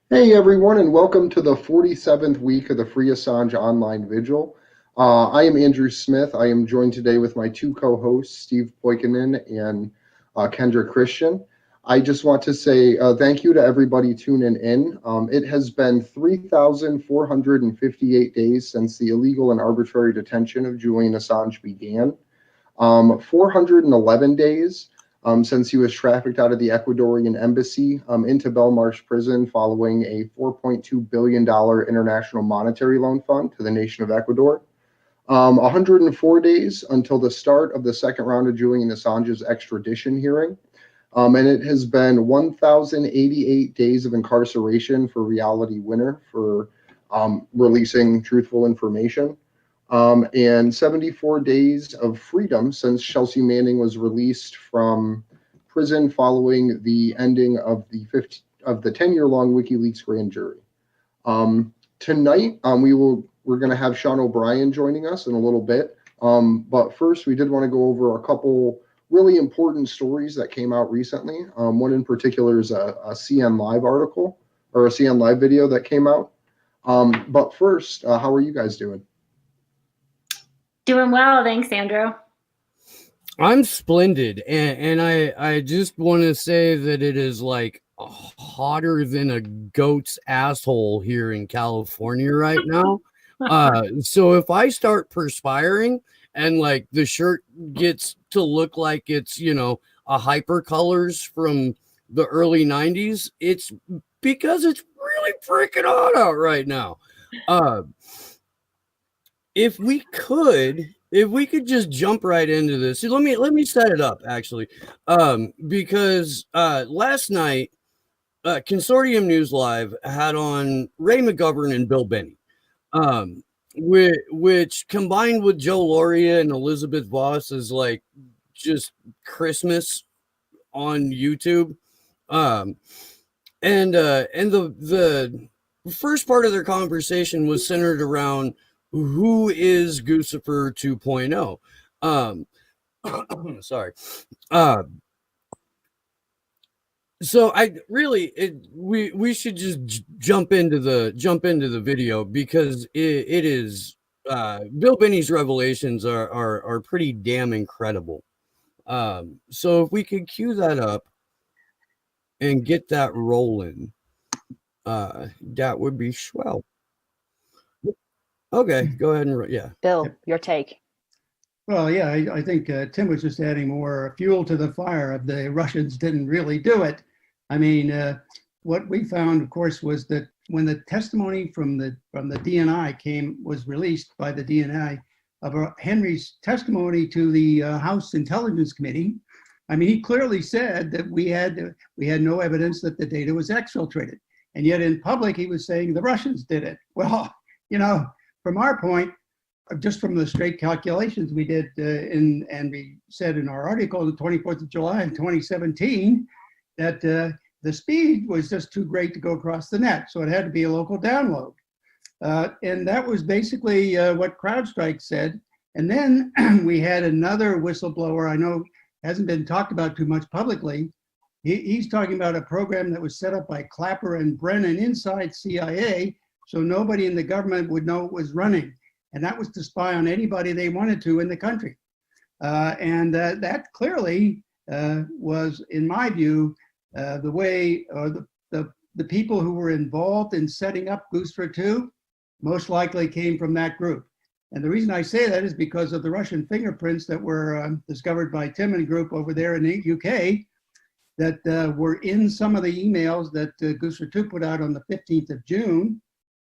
Hey everyone, and welcome to the 47th week of the Free Assange Online Vigil. I am Andrew Smith. I am joined today with my two co-hosts, Steve Poikinen and Kendra Christian. I just want to say thank you to everybody tuning in. It has been 3,458 days since the illegal and arbitrary detention of Julian Assange began. 411 days since he was trafficked out of the Ecuadorian embassy into Belmarsh prison following a $4.2 billion international monetary loan fund to the nation of Ecuador. 104 days until the start of the second round of Julian Assange's extradition hearing. And it has been 1,088 days of incarceration for Reality Winner for releasing truthful information. And 74 days of freedom since Chelsea Manning was released from prison following the ending of the 10-year-long Wikileaks grand jury. Tonight, we're going to have Sean O'Brien joining us in a little bit. But first, we did want to go over a couple really important stories that came out recently. One in particular is a CN Live article or a CN Live video that came out. But first, how are you guys doing? Doing well, thanks, Andrew. I'm splendid, and I just want to say that it is like hotter than a goat's asshole here in California right now. So if I start perspiring and like the shirt gets to look like it's, you know, a hypercolors from the early 90s, it's because it's really freaking hot out right now. If we could just jump right into this, let me set it up actually, because last night, Consortium News Live had on Ray McGovern and Bill Benny, which combined with Joe Lauria and Elizabeth Voss is like just Christmas on YouTube, and the first part of their conversation was centered around who is Guccifer 2.0. Sorry. So we should just jump into the video because it is Bill Benny's revelations are pretty damn incredible. So if we could cue that up and get that rolling, that would be swell. Okay, go ahead and yeah. Bill, your take. Well, yeah, I think Tim was just adding more fuel to the fire of the Russians didn't really do it. I mean, what we found, of course, was that when the testimony from the DNI was released by the DNI of Henry's testimony to the House Intelligence Committee, I mean, he clearly said that we had no evidence that the data was exfiltrated, and yet in public he was saying the Russians did it. Well, you know, from our point, just from the straight calculations we did, and we said in our article, the 24th of July in 2017, that the speed was just too great to go across the net, so it had to be a local download. And that was basically what CrowdStrike said. And then we had another whistleblower, I know hasn't been talked about too much publicly. He's talking about a program that was set up by Clapper and Brennan inside CIA, so nobody in the government would know it was running. And that was to spy on anybody they wanted to in the country. And that clearly was, in my view, the way the people who were involved in setting up Guccifer 2 most likely came from that group. And the reason I say that is because of the Russian fingerprints that were discovered by Tim and group over there in the UK that were in some of the emails that Guccifer 2 put out on the 15th of June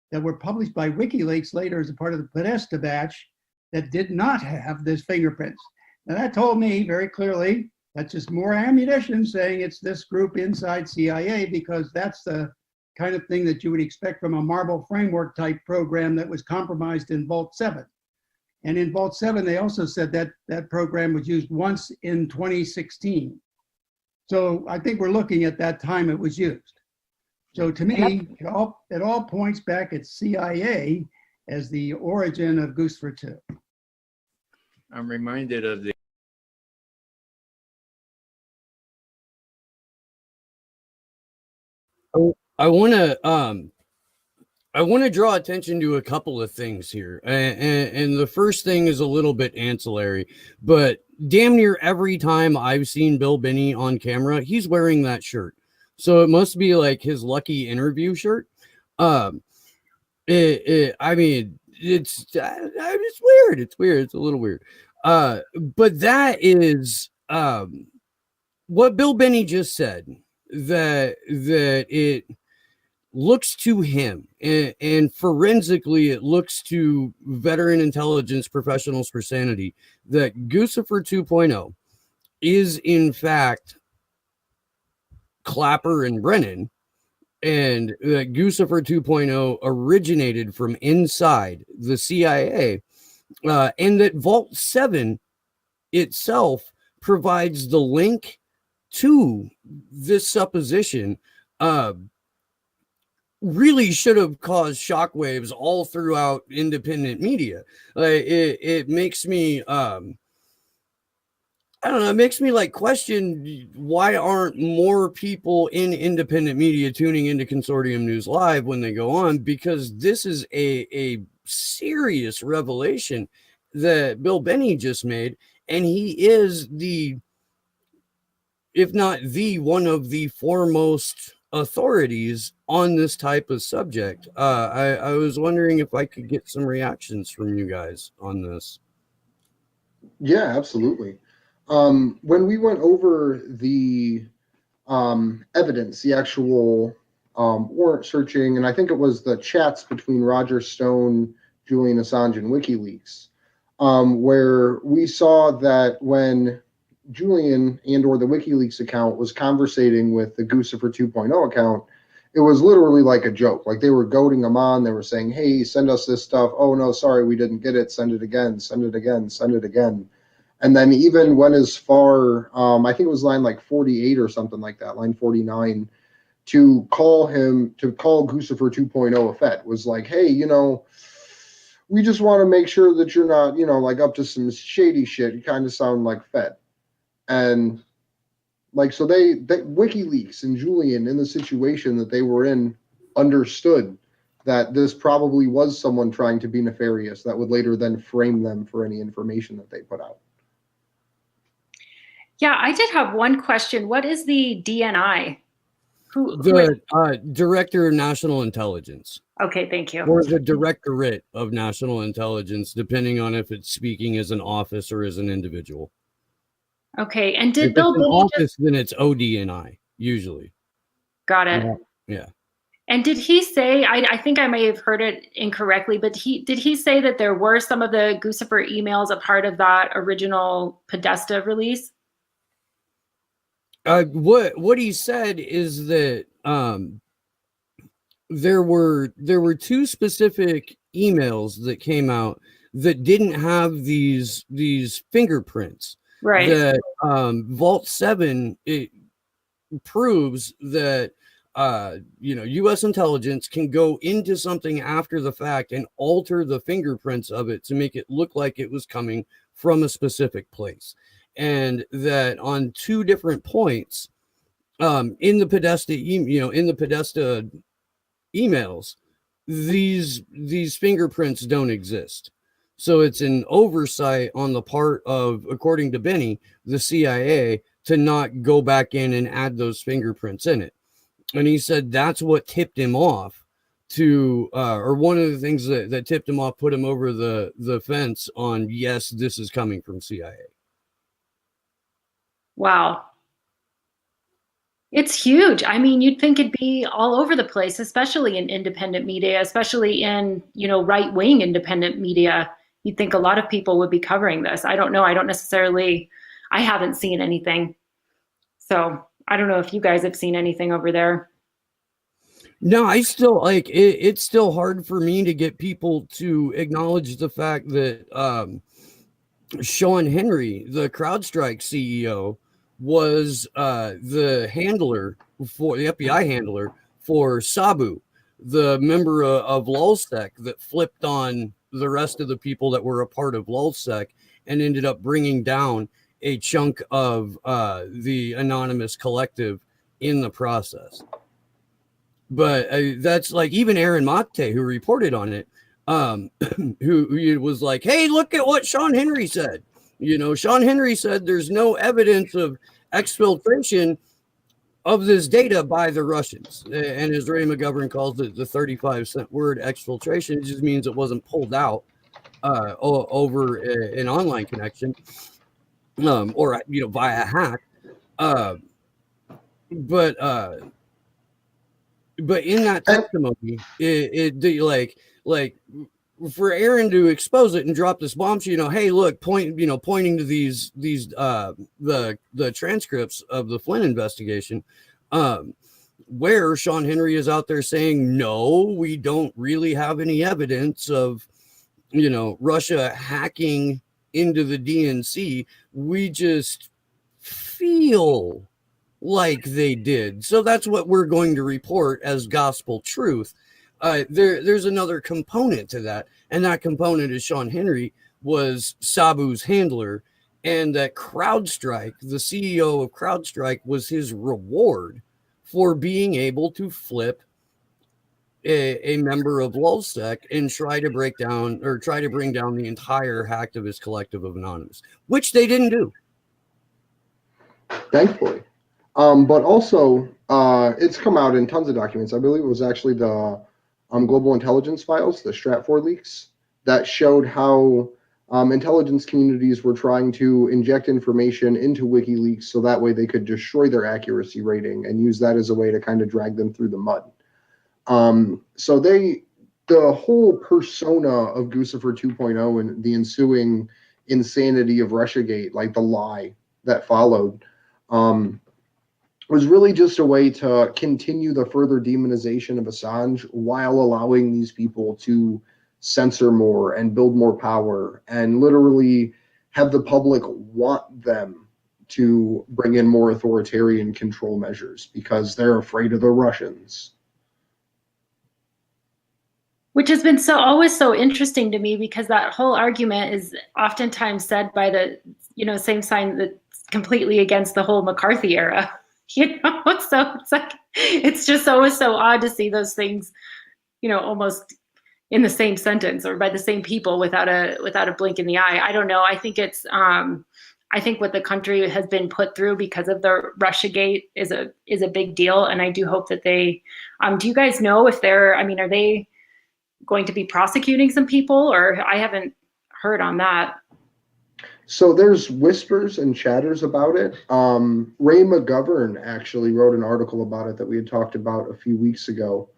that were published by WikiLeaks later as a part of the Podesta batch that did not have this fingerprints. Now that told me very clearly that's just more ammunition saying it's this group inside CIA, because that's the kind of thing that you would expect from a Marble framework type program that was compromised in Vault 7. And in Vault 7, they also said that that program was used once in 2016. So I think we're looking at that time it was used. So to me, it all points back at CIA as the origin of Guccifer 2. I'm reminded of the I want to draw attention to a couple of things here, and the first thing is a little bit ancillary, but damn near every time I've seen Bill Binney on camera, he's wearing that shirt, so it must be like his lucky interview shirt. I mean, it's weird. It's weird. It's a little weird. But that is what Bill Binney just said. That it looks to him, and forensically, it looks to veteran intelligence professionals for sanity, that Guccifer 2.0 is in fact Clapper and Brennan, and that Guccifer 2.0 originated from inside the CIA, and that Vault 7 itself provides the link to this supposition. Really should have caused shockwaves all throughout independent media. Like it makes me I don't know, it makes me like question, why aren't more people in independent media tuning into Consortium News Live when they go on? Because this is a serious revelation that Bill Binney just made, and he is the, if not the, one of the foremost authorities on this type of subject. I was wondering if I could get some reactions from you guys on this. Yeah, absolutely. When we went over the evidence, the actual warrant searching, and I think it was the chats between Roger Stone, Julian Assange, and WikiLeaks, where we saw that when Julian and or the WikiLeaks account was conversating with the Guccifer 2.0 account, it was literally like a joke. Like they were goading them on. They were saying, hey, send us this stuff. Oh, no, sorry, we didn't get it. Send it again, send it again, send it again. And then even went as far, I think it was line like 48 or something like that, line 49, to call Guccifer 2.0 a Fed. Was like, hey, we just want to make sure that you're not, like up to some shady shit. You kind of sound like Fed. And like, so they WikiLeaks and Julian, in the situation that they were in, understood that this probably was someone trying to be nefarious that would later then frame them for any information that they put out. Yeah, I did have one question. What is the DNI? The Director of National Intelligence. Okay, thank you. Or the Directorate of National Intelligence, depending on if it's speaking as an office or as an individual. Okay, and did if Bill it's an Binney office, then it's ODNI, usually. Got it. Yeah. And did he say, I think I may have heard it incorrectly, but did he say that there were some of the Guccifer emails a part of that original Podesta release? What he said is that there were two specific emails that came out that didn't have these fingerprints. Right. That Vault 7, it proves that U.S. intelligence can go into something after the fact and alter the fingerprints of it to make it look like it was coming from a specific place. And that on two different points, in the Podesta, emails, these fingerprints don't exist. So it's an oversight on the part of, according to Binney, the CIA, to not go back in and add those fingerprints in it. And he said that's what tipped him off to, or one of the things that tipped him off, put him over the fence on, yes, this is coming from CIA. Wow. It's huge. I mean, you'd think it'd be all over the place, especially in independent media, especially in, right-wing independent media. You'd think a lot of people would be covering this. I don't know. I haven't seen anything. So I don't know if you guys have seen anything over there. No, I still it's still hard for me to get people to acknowledge the fact that Sean Henry, the CrowdStrike CEO, was the handler for the FBI handler for Sabu, the member of LulzSec that flipped on the rest of the people that were a part of LulzSec and ended up bringing down a chunk of the anonymous collective in the process. But that's like even Aaron Mate, who reported on it, who was like, hey, look at what Sean Henry said. Sean Henry said there's no evidence of exfiltration of this data by the Russians. And as Ray McGovern calls it, the 35-cent word exfiltration, it just means it wasn't pulled out over an online connection or via hack. But in that testimony, like for Aaron to expose it and drop this bombshell, hey, look, pointing to these the transcripts of the Flynn investigation, where Sean Henry is out there saying, no, we don't really have any evidence of Russia hacking into the DNC. We just feel like they did. So that's what we're going to report as gospel truth. There's another component to that, and that component is Sean Henry was Sabu's handler, and that CrowdStrike, the CEO of CrowdStrike, was his reward for being able to flip a member of LulzSec and try to bring down the entire hacktivist collective of Anonymous, which they didn't do. Thankfully. But also, it's come out in tons of documents. I believe it was actually the Global Intelligence Files, the Stratfor leaks, that showed how intelligence communities were trying to inject information into WikiLeaks so that way they could destroy their accuracy rating and use that as a way to kind of drag them through the mud. So the whole persona of Guccifer 2.0 and the ensuing insanity of Russiagate, like the lie that followed, was really just a way to continue the further demonization of Assange while allowing these people to censor more and build more power and literally have the public want them to bring in more authoritarian control measures because they're afraid of the Russians. Which has been always so interesting to me, because that whole argument is oftentimes said by the same side that's completely against the whole McCarthy era. So it's like, it's just always so odd to see those things, almost in the same sentence or by the same people without a blink in the eye. I don't know. I think it's I think what the country has been put through because of the Russiagate is a big deal, and I do hope that they. Do you guys know if are they going to be prosecuting some people, or I haven't heard on that? So there's whispers and chatters about it. Ray McGovern actually wrote an article about it that we had talked about a few weeks ago,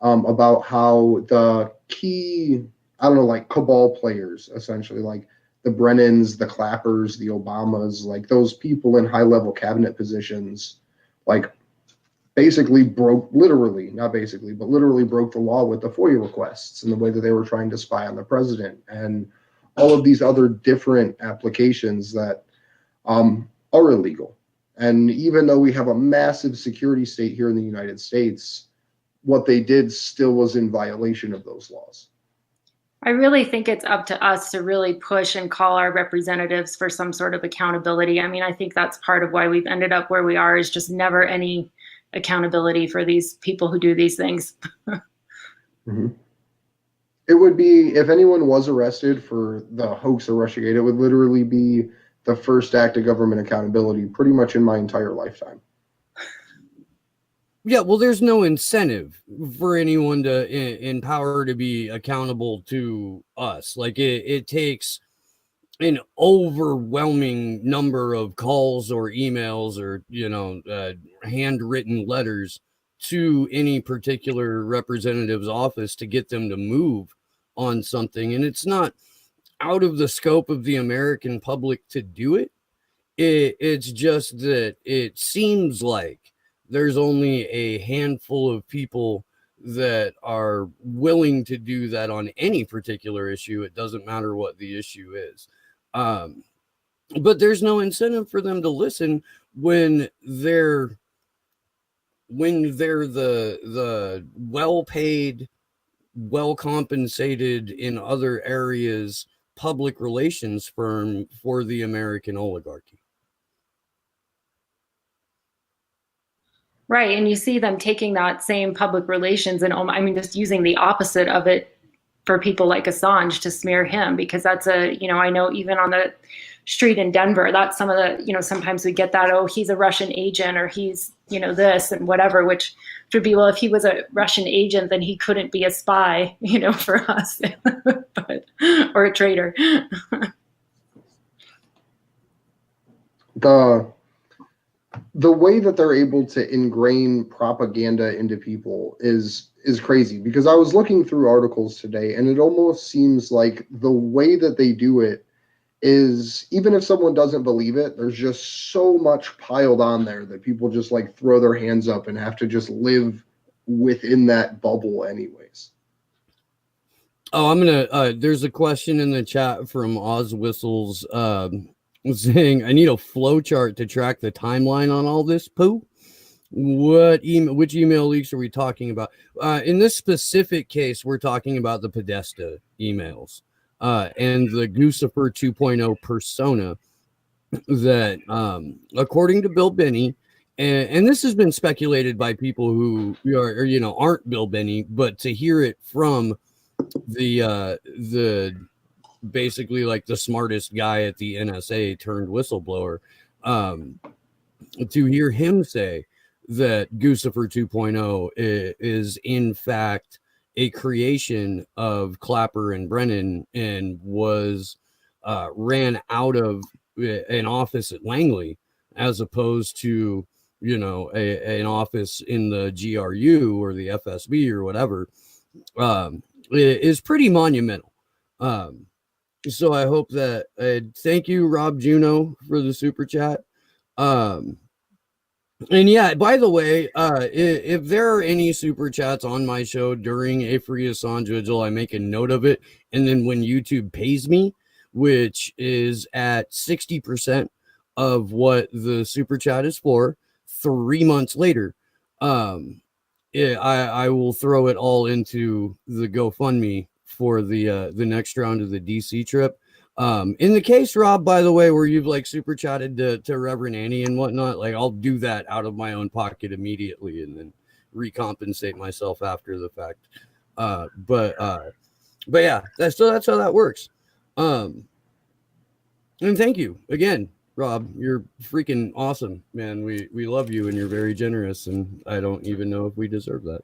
about how the key, like cabal players, essentially, like the Brennans, the Clappers, the Obamas, like those people in high-level cabinet positions, like basically literally broke the law with the FOIA requests and the way that they were trying to spy on the president and all of these other different applications that are illegal. And even though we have a massive security state here in the United States, what they did still was in violation of those laws. I really think it's up to us to really push and call our representatives for some sort of accountability. I think that's part of why we've ended up where we are, is just never any accountability for these people who do these things. Mm-hmm. It would be, if anyone was arrested for the hoax of Russiagate, it would literally be the first act of government accountability pretty much in my entire lifetime. Yeah, well, there's no incentive for anyone in power to be accountable to us. Like it takes an overwhelming number of calls or emails or, handwritten letters to any particular representative's office to get them to move on something. And it's not out of the scope of the American public to do it. It's just that it seems like there's only a handful of people that are willing to do that on any particular issue. It doesn't matter what the issue is. But there's no incentive for them to listen when they're the well-paid, well-compensated in other areas public relations firm for the American oligarchy. Right, and you see them taking that same public relations and I mean, just using the opposite of it for people like Assange to smear him, because that's I know even on the street in Denver, that's some of the, sometimes we get that, oh, he's a Russian agent or he's, this and whatever, which would be, well, if he was a Russian agent, then he couldn't be a spy, for us, or a traitor. The way that they're able to ingrain propaganda into people is crazy, because I was looking through articles today and it almost seems like the way that they do it is, even if someone doesn't believe it, there's just so much piled on there that people just like throw their hands up and have to just live within that bubble anyways. Oh, I'm gonna there's a question in the chat from Oz Whistles saying, I need a flow chart to track the timeline on all this poo. Which email leaks are we talking about? In this specific case, we're talking about the Podesta emails and the Guccifer 2.0 persona that, according to Bill Binney, and this has been speculated by people who aren't Bill Binney, but to hear it from the basically like the smartest guy at the NSA turned whistleblower, to hear him say that Guccifer 2.0 is in fact a creation of Clapper and Brennan and was ran out of an office at Langley as opposed to an office in the GRU or the FSB or whatever, is pretty monumental. So I hope that thank you, Rob Juno, for the super chat. And yeah, by the way, if there are any super chats on my show during a free Assange vigil, I make a note of it. And then when YouTube pays me, which is at 60% of what the super chat is for, 3 months later, I will throw it all into the GoFundMe for the next round of the DC trip. In the case, Rob, by the way, where you've like super chatted to Reverend Annie and whatnot, like I'll do that out of my own pocket immediately and then recompensate myself after the fact. But yeah, that's how that works. And thank you again, Rob. You're freaking awesome, man. We love you and you're very generous, and I don't even know if we deserve that.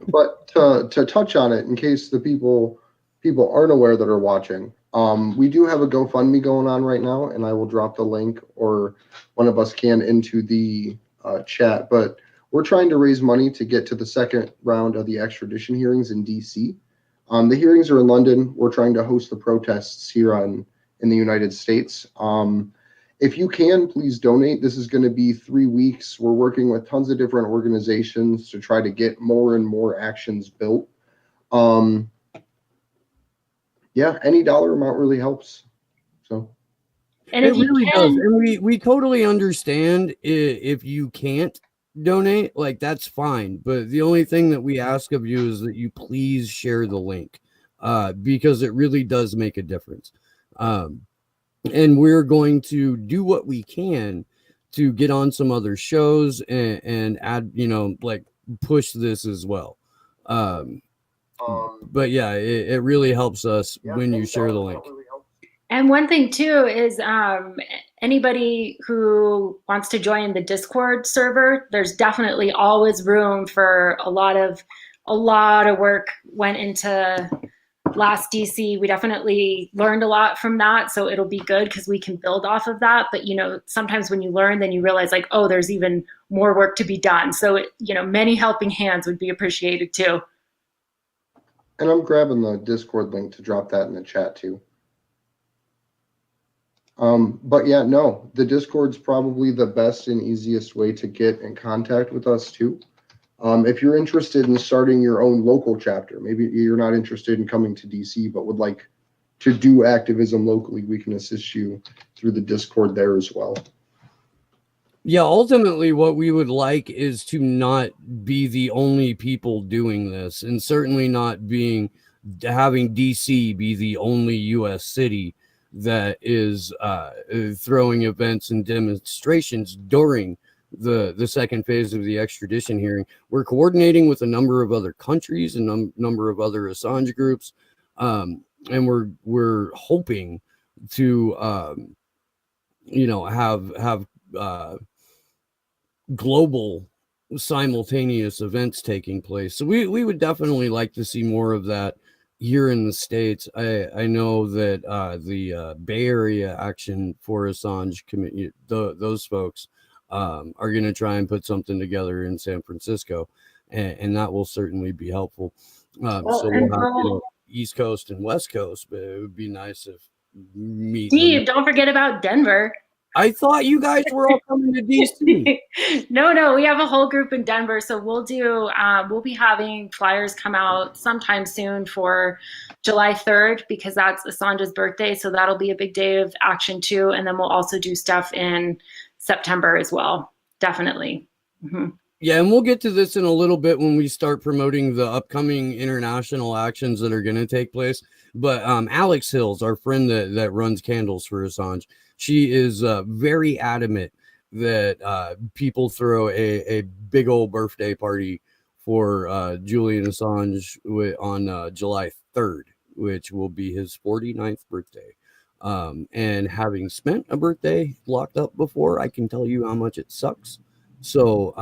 But to touch on it, in case the people aren't aware that are watching, we do have a GoFundMe going on right now, and I will drop the link, or one of us can, into the chat. But we're trying to raise money to get to the second round of the extradition hearings in DC. The hearings are in London. We're trying to host the protests here in the United States. If you can, please donate. This is going to be 3 weeks. We're working with tons of different organizations to try to get more and more actions built. Yeah, any dollar amount really helps. So And it if you really can, does. And we totally understand if you can't donate, like that's fine. But the only thing that we ask of you is that you please share the link, because it really does make a difference. And we're going to do what we can to get on some other shows and add, like push this as well. But yeah, it really helps us when you share the link. and one thing too is anybody who wants to join the Discord server, there's definitely always room for a lot of work went into last DC. We definitely learned a lot from that, so it'll be good because we can build off of that. But sometimes when you learn, then you realize like, oh, there's even more work to be done. So many helping hands would be appreciated too. And I'm grabbing the Discord link to drop that in the chat too. But yeah, no, the Discord's probably the best and easiest way to get in contact with us too. If you're interested in starting your own local chapter, maybe you're not interested in coming to DC, but would like to do activism locally, we can assist you through the Discord there as well. Yeah, ultimately what we would like is to not be the only people doing this, and certainly not having DC be the only US city that is throwing events and demonstrations during the second phase of the extradition hearing. We're coordinating with a number of other countries and number of other Assange groups, and we're hoping to have global simultaneous events taking place. So we would definitely like to see more of that here in the States. I know that the Bay Area Action for Assange Committee, those folks are going to try and put something together in San Francisco, and that will certainly be helpful. So we'll have East Coast and West Coast, but it would be nice if Steve, don't forget about Denver. I thought you guys were all coming to DC. No, we have a whole group in Denver. So we'll be having flyers come out sometime soon for July 3rd, because that's Assange's birthday. So that'll be a big day of action too. And then we'll also do stuff in September as well. Definitely. Mm-hmm. Yeah, and we'll get to this in a little bit when we start promoting the upcoming international actions that are going to take place. But Alex Hills, our friend that runs Candles for Assange, she is very adamant that people throw a big old birthday party for Julian Assange on July 3rd, which will be his 49th birthday. And having spent a birthday locked up before, I can tell you how much it sucks. So,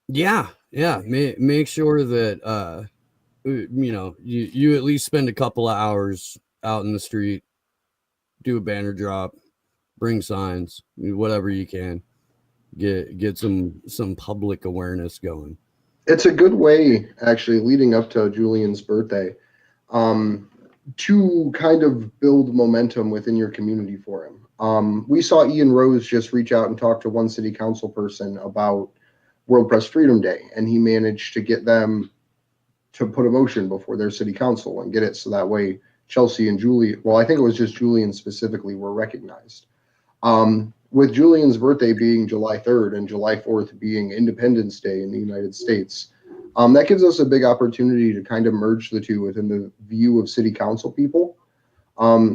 make sure that, you at least spend a couple of hours out in the street, do a banner drop, bring signs, whatever you can, get some public awareness going. It's a good way, actually, leading up to Julian's birthday, to kind of build momentum within your community for him. We saw Ian Rose just reach out and talk to one city council person about World Press Freedom Day, and he managed to get them to put a motion before their city council and get it so that way Chelsea and Julie, well, I think it was just Julian specifically, were recognized. With Julian's birthday being July 3rd and July 4th being Independence Day in the United States, that gives us a big opportunity to kind of merge the two within the view of city council people.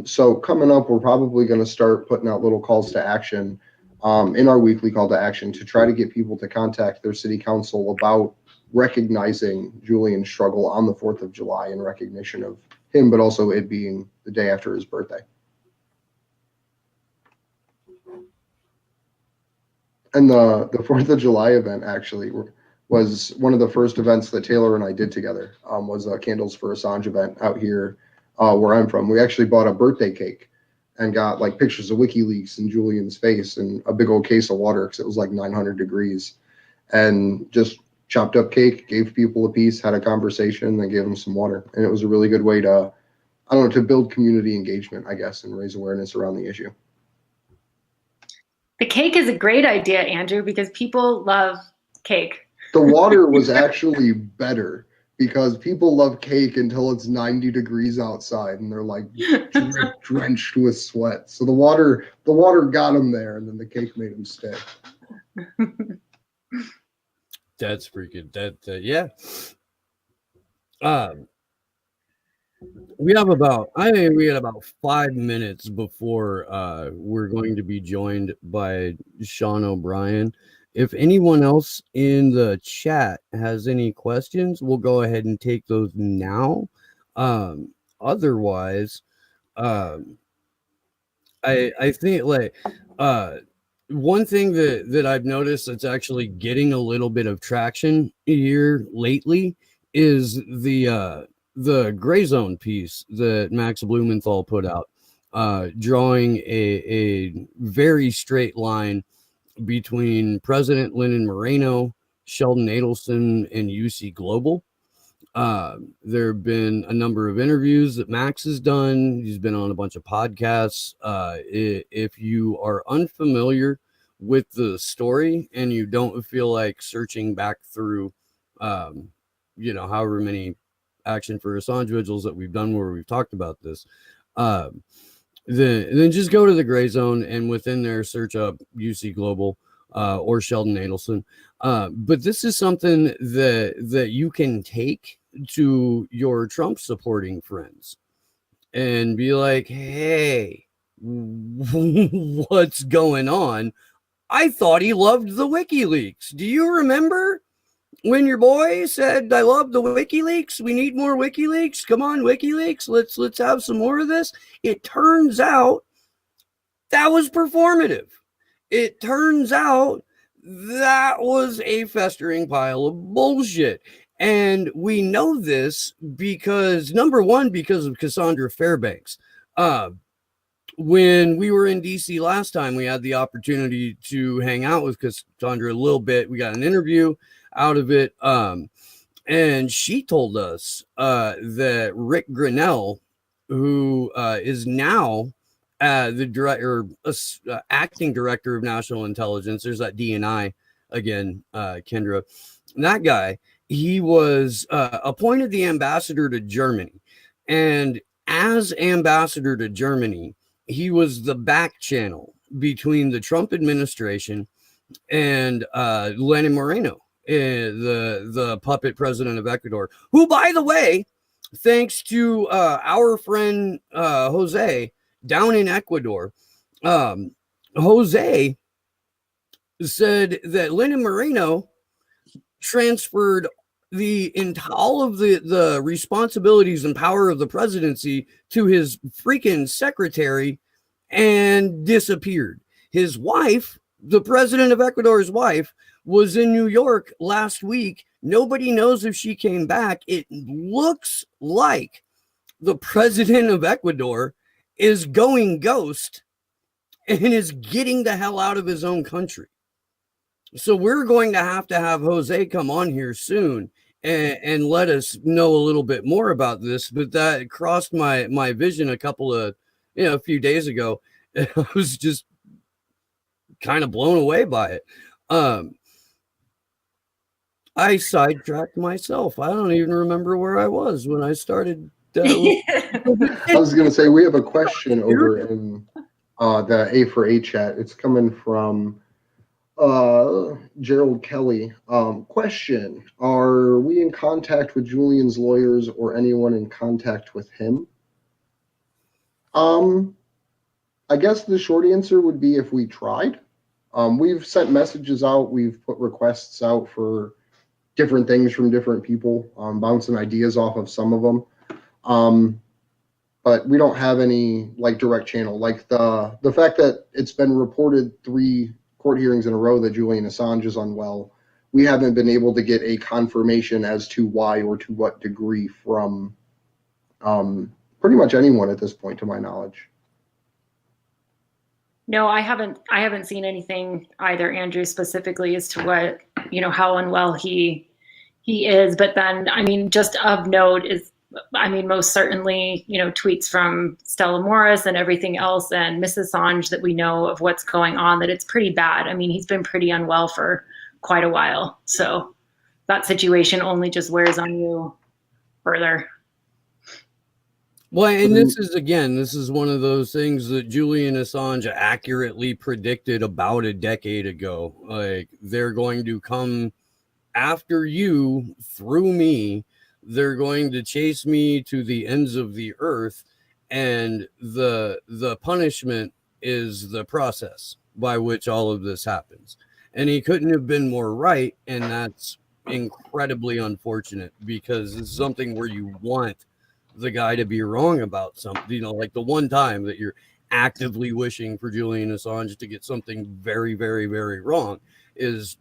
So coming up, we're probably going to start putting out little calls to action in our weekly call to action to try to get people to contact their city council about recognizing Julian's struggle on the 4th of July in recognition of him, but also it being the day after his birthday. And the 4th of July event actually was one of the first events that Taylor and I did together, was a Candles for Assange event out here where I'm from. We actually bought a birthday cake and got like pictures of WikiLeaks and Julian's face and a big old case of water because it was like 900 degrees, and just chopped up cake, gave people a piece, had a conversation, then gave them some water. And it was a really good way to, to build community engagement, I guess, and raise awareness around the issue. The cake is a great idea, Andrew, because people love cake. The water was actually better because people love cake until it's 90 degrees outside and they're like drenched with sweat. So the water got them there, and then the cake made them stay. That's freaking yeah. We had about 5 minutes before we're going to be joined by Sean O'Brien. If anyone else in the chat has any questions, we'll go ahead and take those now. Otherwise, I think one thing that I've noticed that's actually getting a little bit of traction here lately is the gray zone piece that Max Blumenthal put out, drawing a very straight line between President Lenin Moreno, Sheldon Adelson, and UC Global. There have been a number of interviews that Max has done. He's been on a bunch of podcasts. If you are unfamiliar with the story and you don't feel like searching back through, however many Action for Assange vigils that we've done where we've talked about this, then just go to the gray zone and within there search up UC Global or Sheldon Adelson. But this is something that you can take to your Trump supporting friends and be like, hey, what's going on? I thought he loved the WikiLeaks. Do you remember when your boy said, I love the WikiLeaks? We need more WikiLeaks. Come on, WikiLeaks. Let's have some more of this. It turns out that was performative. It turns out that was a festering pile of bullshit. And we know this because, number one, because of Cassandra Fairbanks. When we were in DC last time, we had the opportunity to hang out with Cassandra a little bit. We got an interview out of it. And she told us that Rick Grinnell, who is now the director, acting director of national intelligence, there's that DNI again, Kendra, that guy, he was appointed the ambassador to Germany. And as ambassador to Germany, he was the back channel between the Trump administration and Lenin Moreno, the puppet president of Ecuador, who, by the way, thanks to our friend Jose down in Ecuador, Jose said that Lenin Moreno transferred all of the responsibilities and power of the presidency to his freaking secretary and disappeared. His wife, the president of Ecuador's wife, was in New York last week. Nobody knows if she came back. It looks like the president of Ecuador is going ghost and is getting the hell out of his own country. So we're going to have Jose come on here soon and let us know a little bit more about this. But that crossed my vision a few days ago. I was just kind of blown away by it. I sidetracked myself. I don't even remember where I was when I started. I was going to say, we have a question over in the A4A chat. It's coming from Gerald Kelly. Question: are we in contact with Julian's lawyers or anyone in contact with him? I guess the short answer would be if we tried. We've sent messages out, we've put requests out for different things from different people, bouncing ideas off of some of them. But we don't have any direct channel. Like the fact that it's been reported 3 court hearings in a row that Julian Assange is unwell, we haven't been able to get a confirmation as to why or to what degree from pretty much anyone at this point, to my knowledge. No, I haven't seen anything either, Andrew, specifically as to what, how unwell he is. But then, just of note is, most certainly, tweets from Stella Morris and everything else, and Mrs. Assange, that we know of what's going on, that it's pretty bad. He's been pretty unwell for quite a while. So that situation only just wears on you further. Well, and this is one of those things that Julian Assange accurately predicted about a decade ago. Like, they're going to come after you through me. They're going to chase me to the ends of the earth, and the punishment is the process by which all of this happens. And he couldn't have been more right, and that's incredibly unfortunate, because it's something where you want the guy to be wrong about something, like the one time that you're actively wishing for Julian Assange to get something very, very, very wrong is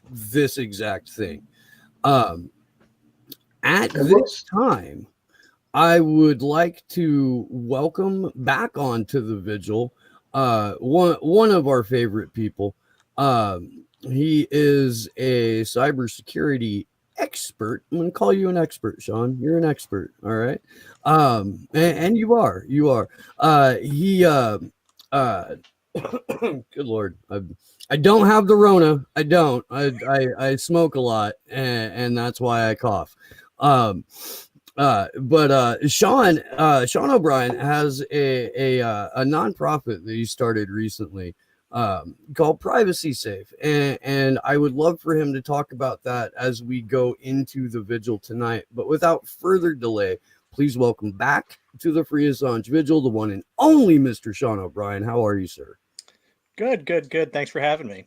this exact thing. At this time, I would like to welcome back onto the Vigil one of our favorite people. He is a cybersecurity expert. I'm going to call you an expert, Sean. You're an expert. All right. And you are. Good Lord. I don't have the Rona. I don't. I smoke a lot, and that's why I cough. But Sean O'Brien has a nonprofit that he started recently called Privacy Safe, and I would love for him to talk about that as we go into the Vigil tonight. But without further delay, please welcome back to the Free Assange Vigil the one and only Mr. Sean O'Brien. How are you, sir? Good, good, good. Thanks for having me.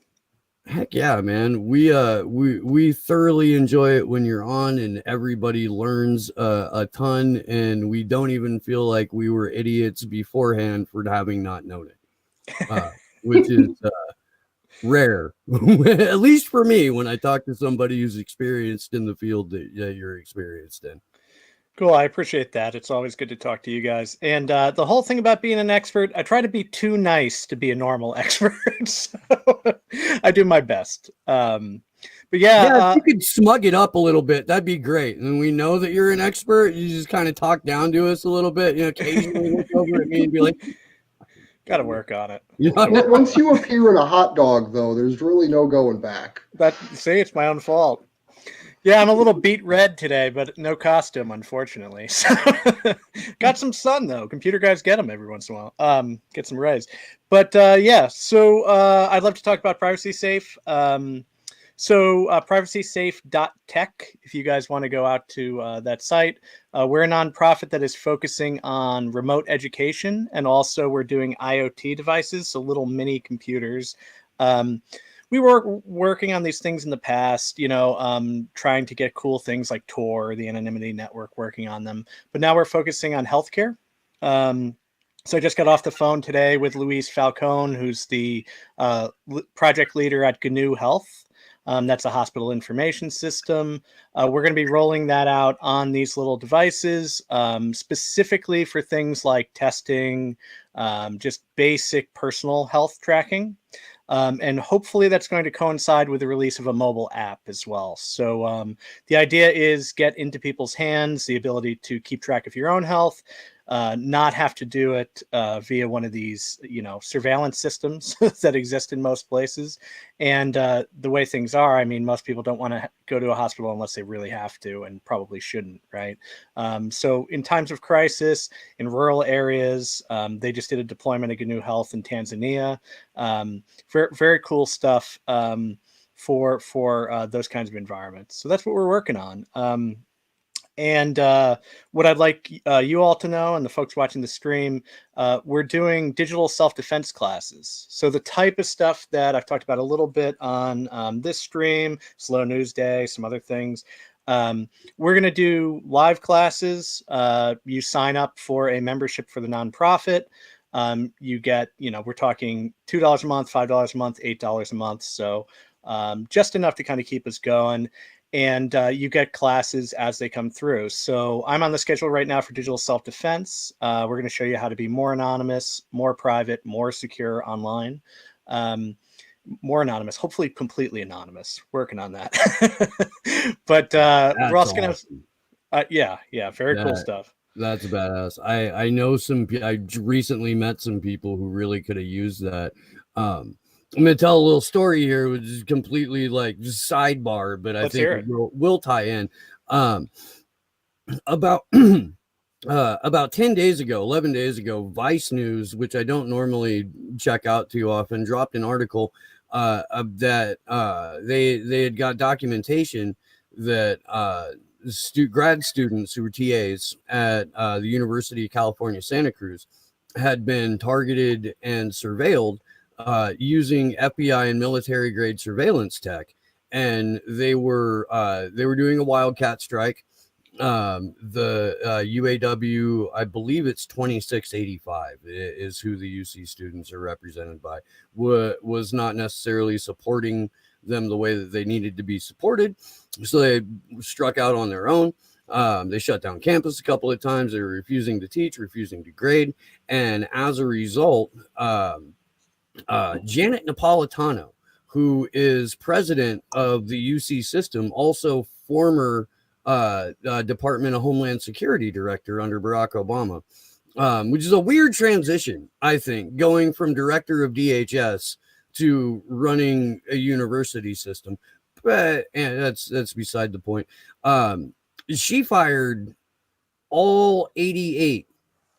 Heck yeah, man. We thoroughly enjoy it when you're on and everybody learns a ton, and we don't even feel like we were idiots beforehand for having not known it, which is rare, at least for me, when I talk to somebody who's experienced in the field that you're experienced in. Cool. I appreciate that. It's always good to talk to you guys. And the whole thing about being an expert, I try to be too nice to be a normal expert. So I do my best. But yeah, if you could smug it up a little bit, that'd be great. And we know that you're an expert. You just kind of talk down to us a little bit. Occasionally look over at me and be like, got to work on it. Once you appear in a hot dog, though, there's really no going back. See, it's my own fault. Yeah, I'm a little beet red today, but no costume, unfortunately. So, got some sun, though. Computer guys get them every once in a while. Get some rays. But yeah, so I'd love to talk about Privacy Safe. Privacysafe.tech, if you guys want to go out to that site. We're a nonprofit that is focusing on remote education, and also we're doing IoT devices, so little mini computers. We were working on these things in the past, trying to get cool things like Tor, the anonymity network, working on them. But now we're focusing on healthcare. So I just got off the phone today with Luis Falcone, who's the project leader at GNU Health. That's a hospital information system. We're going to be rolling that out on these little devices, specifically for things like testing, just basic personal health tracking. And hopefully that's going to coincide with the release of a mobile app as well. So the idea is get into people's hands the ability to keep track of your own health, not have to do it via one of these, surveillance systems that exist in most places. And the way things are, I mean, most people don't want to go to a hospital unless they really have to, and probably shouldn't, right? So in times of crisis, in rural areas, they just did a deployment of GNU Health in Tanzania. Very, very cool stuff for those kinds of environments. So that's what we're working on. And what I'd like you all to know, and the folks watching the stream, we're doing digital self-defense classes. So the type of stuff that I've talked about a little bit on this stream, Slow News Day, some other things. We're going to do live classes. You sign up for a membership for the nonprofit. You get, we're talking $2 a month, $5 a month, $8 a month. So just enough to kind of keep us going. And you get classes as they come through. So I'm on the schedule right now for digital self-defense. We're going to show you how to be more anonymous, more private, more secure online, more anonymous, hopefully completely anonymous. Working on that. But we're also going to, yeah, very cool stuff. That's badass. I know I recently met some people who really could have used that. I'm going to tell a little story here, which is completely like just sidebar, but I think it will tie in. About 10 days ago, 11 days ago, Vice News, which I don't normally check out too often, dropped an article that they had got documentation that grad students who were TAs at the University of California, Santa Cruz, had been targeted and surveilled using FBI and military grade surveillance tech, and they were doing a wildcat strike. The UAW, I believe it's 2685 is who the UC students are represented by, was not necessarily supporting them the way that they needed to be supported, so they struck out on their own. They shut down campus a couple of times. They were refusing to teach, refusing to grade, and as a result, Janet Napolitano, who is president of the UC system, also former Department of Homeland Security director under Barack Obama, which is a weird transition, I think, going from director of DHS to running a university system. But that's beside the point. She fired all 88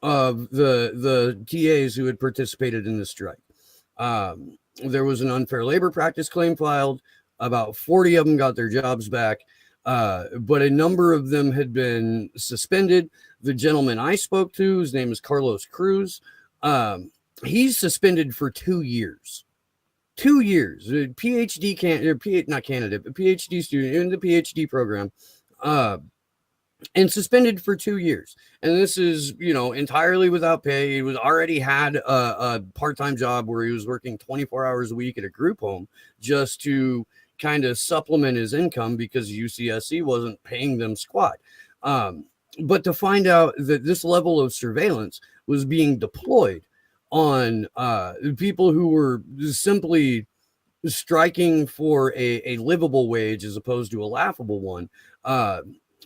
of the TAs who had participated in the strike. There was an unfair labor practice claim filed. About 40 of them got their jobs back, but a number of them had been suspended. The gentleman I spoke to, his name is Carlos Cruz, he's suspended for 2 years 2 years, a PhD not candidate, but PhD student in the PhD program, and suspended for 2 years. And this is, entirely without pay. He was already had a part-time job where he was working 24 hours a week at a group home just to kind of supplement his income because UCSC wasn't paying them squat. But to find out that this level of surveillance was being deployed on people who were simply striking for a livable wage as opposed to a laughable one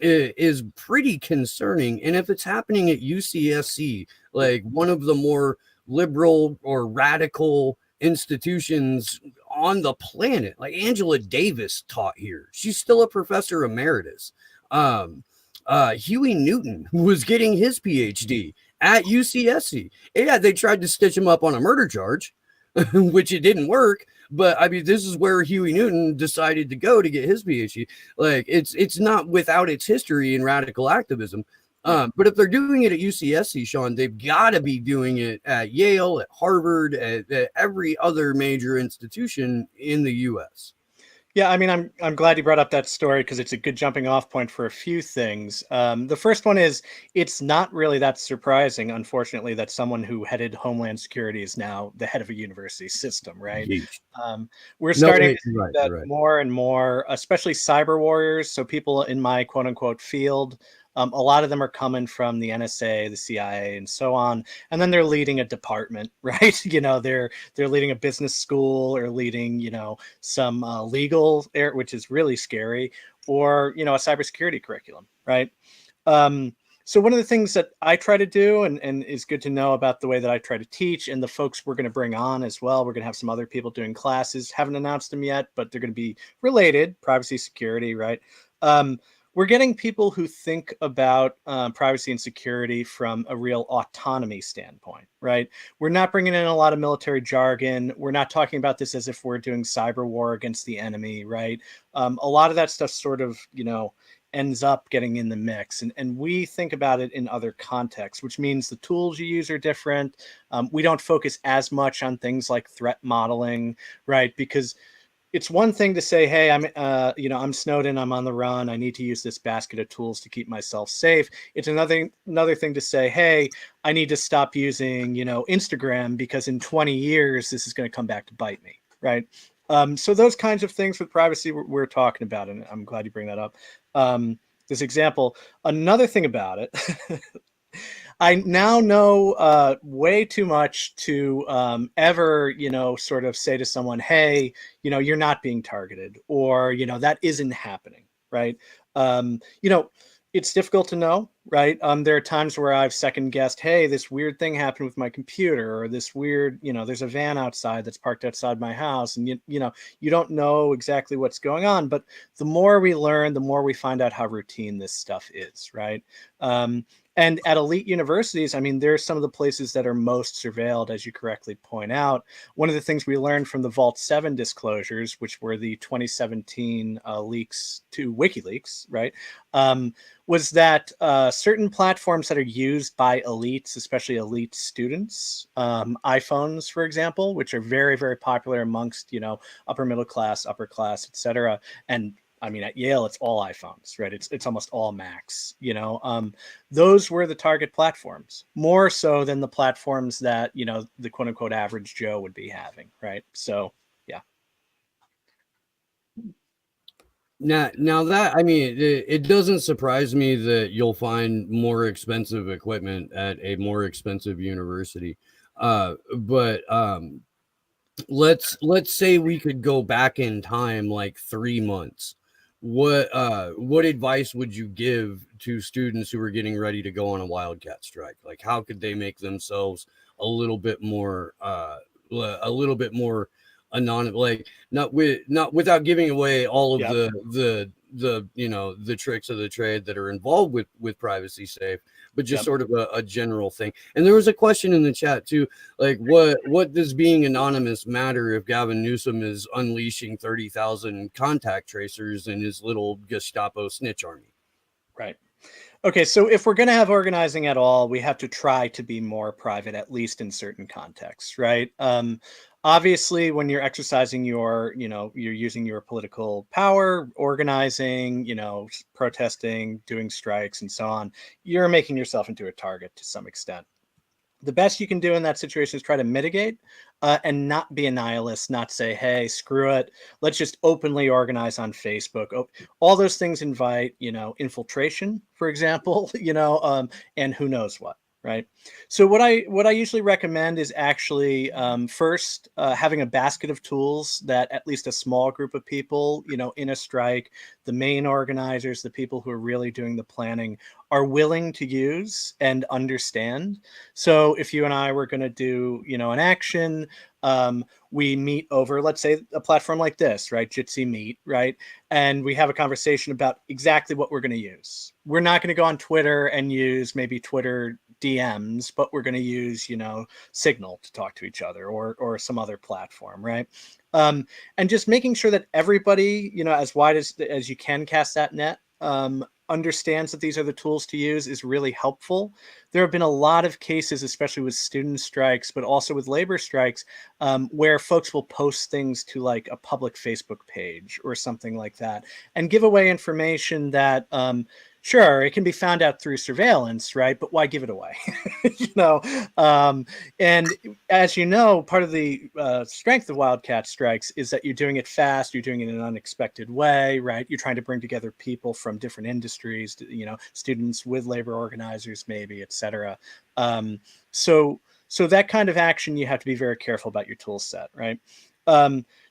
is pretty concerning. And if it's happening at UCSC, like one of the more liberal or radical institutions on the planet, like Angela Davis taught here, she's still a professor emeritus. Huey Newton was getting his PhD at UCSC. Yeah, they tried to stitch him up on a murder charge, which it didn't work. But I mean, this is where Huey Newton decided to go to get his PhD. Like, it's not without its history in radical activism. But if they're doing it at UCSC, Sean, they've got to be doing it at Yale, at Harvard, at every other major institution in the U.S. Yeah, I mean, I'm glad you brought up that story because it's a good jumping off point for a few things. The first one is it's not really that surprising, unfortunately, that someone who headed Homeland Security is now the head of a university system, right? We're starting to see that more and more, especially cyber warriors. So people in my quote unquote field, a lot of them are coming from the NSA, the CIA, and so on. And then they're leading a department, right? They're leading a business school or leading, some legal, which is really scary, or, a cybersecurity curriculum, right? So one of the things that I try to do and is good to know about the way that I try to teach and the folks we're going to bring on as well. We're going to have some other people doing classes. Haven't announced them yet, but they're going to be related, privacy, security, right? We're getting people who think about privacy and security from a real autonomy standpoint, right? We're not bringing in a lot of military jargon. We're not talking about this as if we're doing cyber war against the enemy, right? A lot of that stuff sort of, ends up getting in the mix. And we think about it in other contexts, which means the tools you use are different. We don't focus as much on things like threat modeling, right? Because it's one thing to say, hey, I'm snowed in, I'm on the run, I need to use this basket of tools to keep myself safe. It's another thing to say, hey, I need to stop using, Instagram because in 20 years, this is going to come back to bite me, right? So those kinds of things with privacy we're talking about, and I'm glad you bring that up. This example, another thing about it, I now know way too much to ever, sort of say to someone, hey, you're not being targeted, or, that isn't happening, right? It's difficult to know, right? There are times where I've second guessed, hey, this weird thing happened with my computer, or this weird, there's a van outside that's parked outside my house, and you don't know exactly what's going on. But the more we learn, the more we find out how routine this stuff is, right? And at elite universities, I mean, there's some of the places that are most surveilled, as you correctly point out. One of the things we learned from the Vault 7 disclosures, which were the 2017 leaks to WikiLeaks, right, was that certain platforms that are used by elites, especially elite students, iPhones, for example, which are very, very popular amongst, upper middle class, upper class, et cetera, and I mean, at Yale, it's all iPhones, right? It's almost all Macs, those were the target platforms, more so than the platforms that, the quote unquote average Joe would be having, right? So, yeah. Now that, I mean, it doesn't surprise me that you'll find more expensive equipment at a more expensive university. But let's say we could go back in time like 3 months. What advice would you give to students who are getting ready to go on a wildcat strike? Like, how could they make themselves a little bit more anonymous, like not without giving away all of the tricks of the trade that are involved with privacy safe, but just sort of a general thing. And there was a question in the chat too, like what does being anonymous matter if Gavin Newsom is unleashing 30,000 contact tracers in his little Gestapo snitch army? Right. Okay, so if we're going to have organizing at all, we have to try to be more private, at least in certain contexts, right? Obviously, when you're exercising your, you're using your political power, organizing, protesting, doing strikes, and so on, you're making yourself into a target to some extent. The best you can do in that situation is try to mitigate and not be a nihilist, not say, hey, screw it, let's just openly organize on Facebook. All those things invite, infiltration, for example, and who knows what. Right. So what I usually recommend is actually first having a basket of tools that at least a small group of people, in a strike, the main organizers, the people who are really doing the planning, are willing to use and understand. So if you and I were going to do, an action, we meet over, let's say, a platform like this, right? Jitsi Meet, right? And we have a conversation about exactly what we're going to use. We're not going to go on Twitter and use maybe Twitter DMs, but we're going to use, Signal to talk to each other, or some other platform, right? And just making sure that everybody, as wide as you can cast that net, understands that these are the tools to use is really helpful. There have been a lot of cases, especially with student strikes, but also with labor strikes, where folks will post things to like a public Facebook page or something like that and give away information that, sure, it can be found out through surveillance, right? But why give it away? And as you know, part of the strength of Wildcat strikes is that you're doing it fast, you're doing it in an unexpected way, right? You're trying to bring together people from different industries, students with labor organizers, maybe, et cetera. So that kind of action, you have to be very careful about your tool set, right?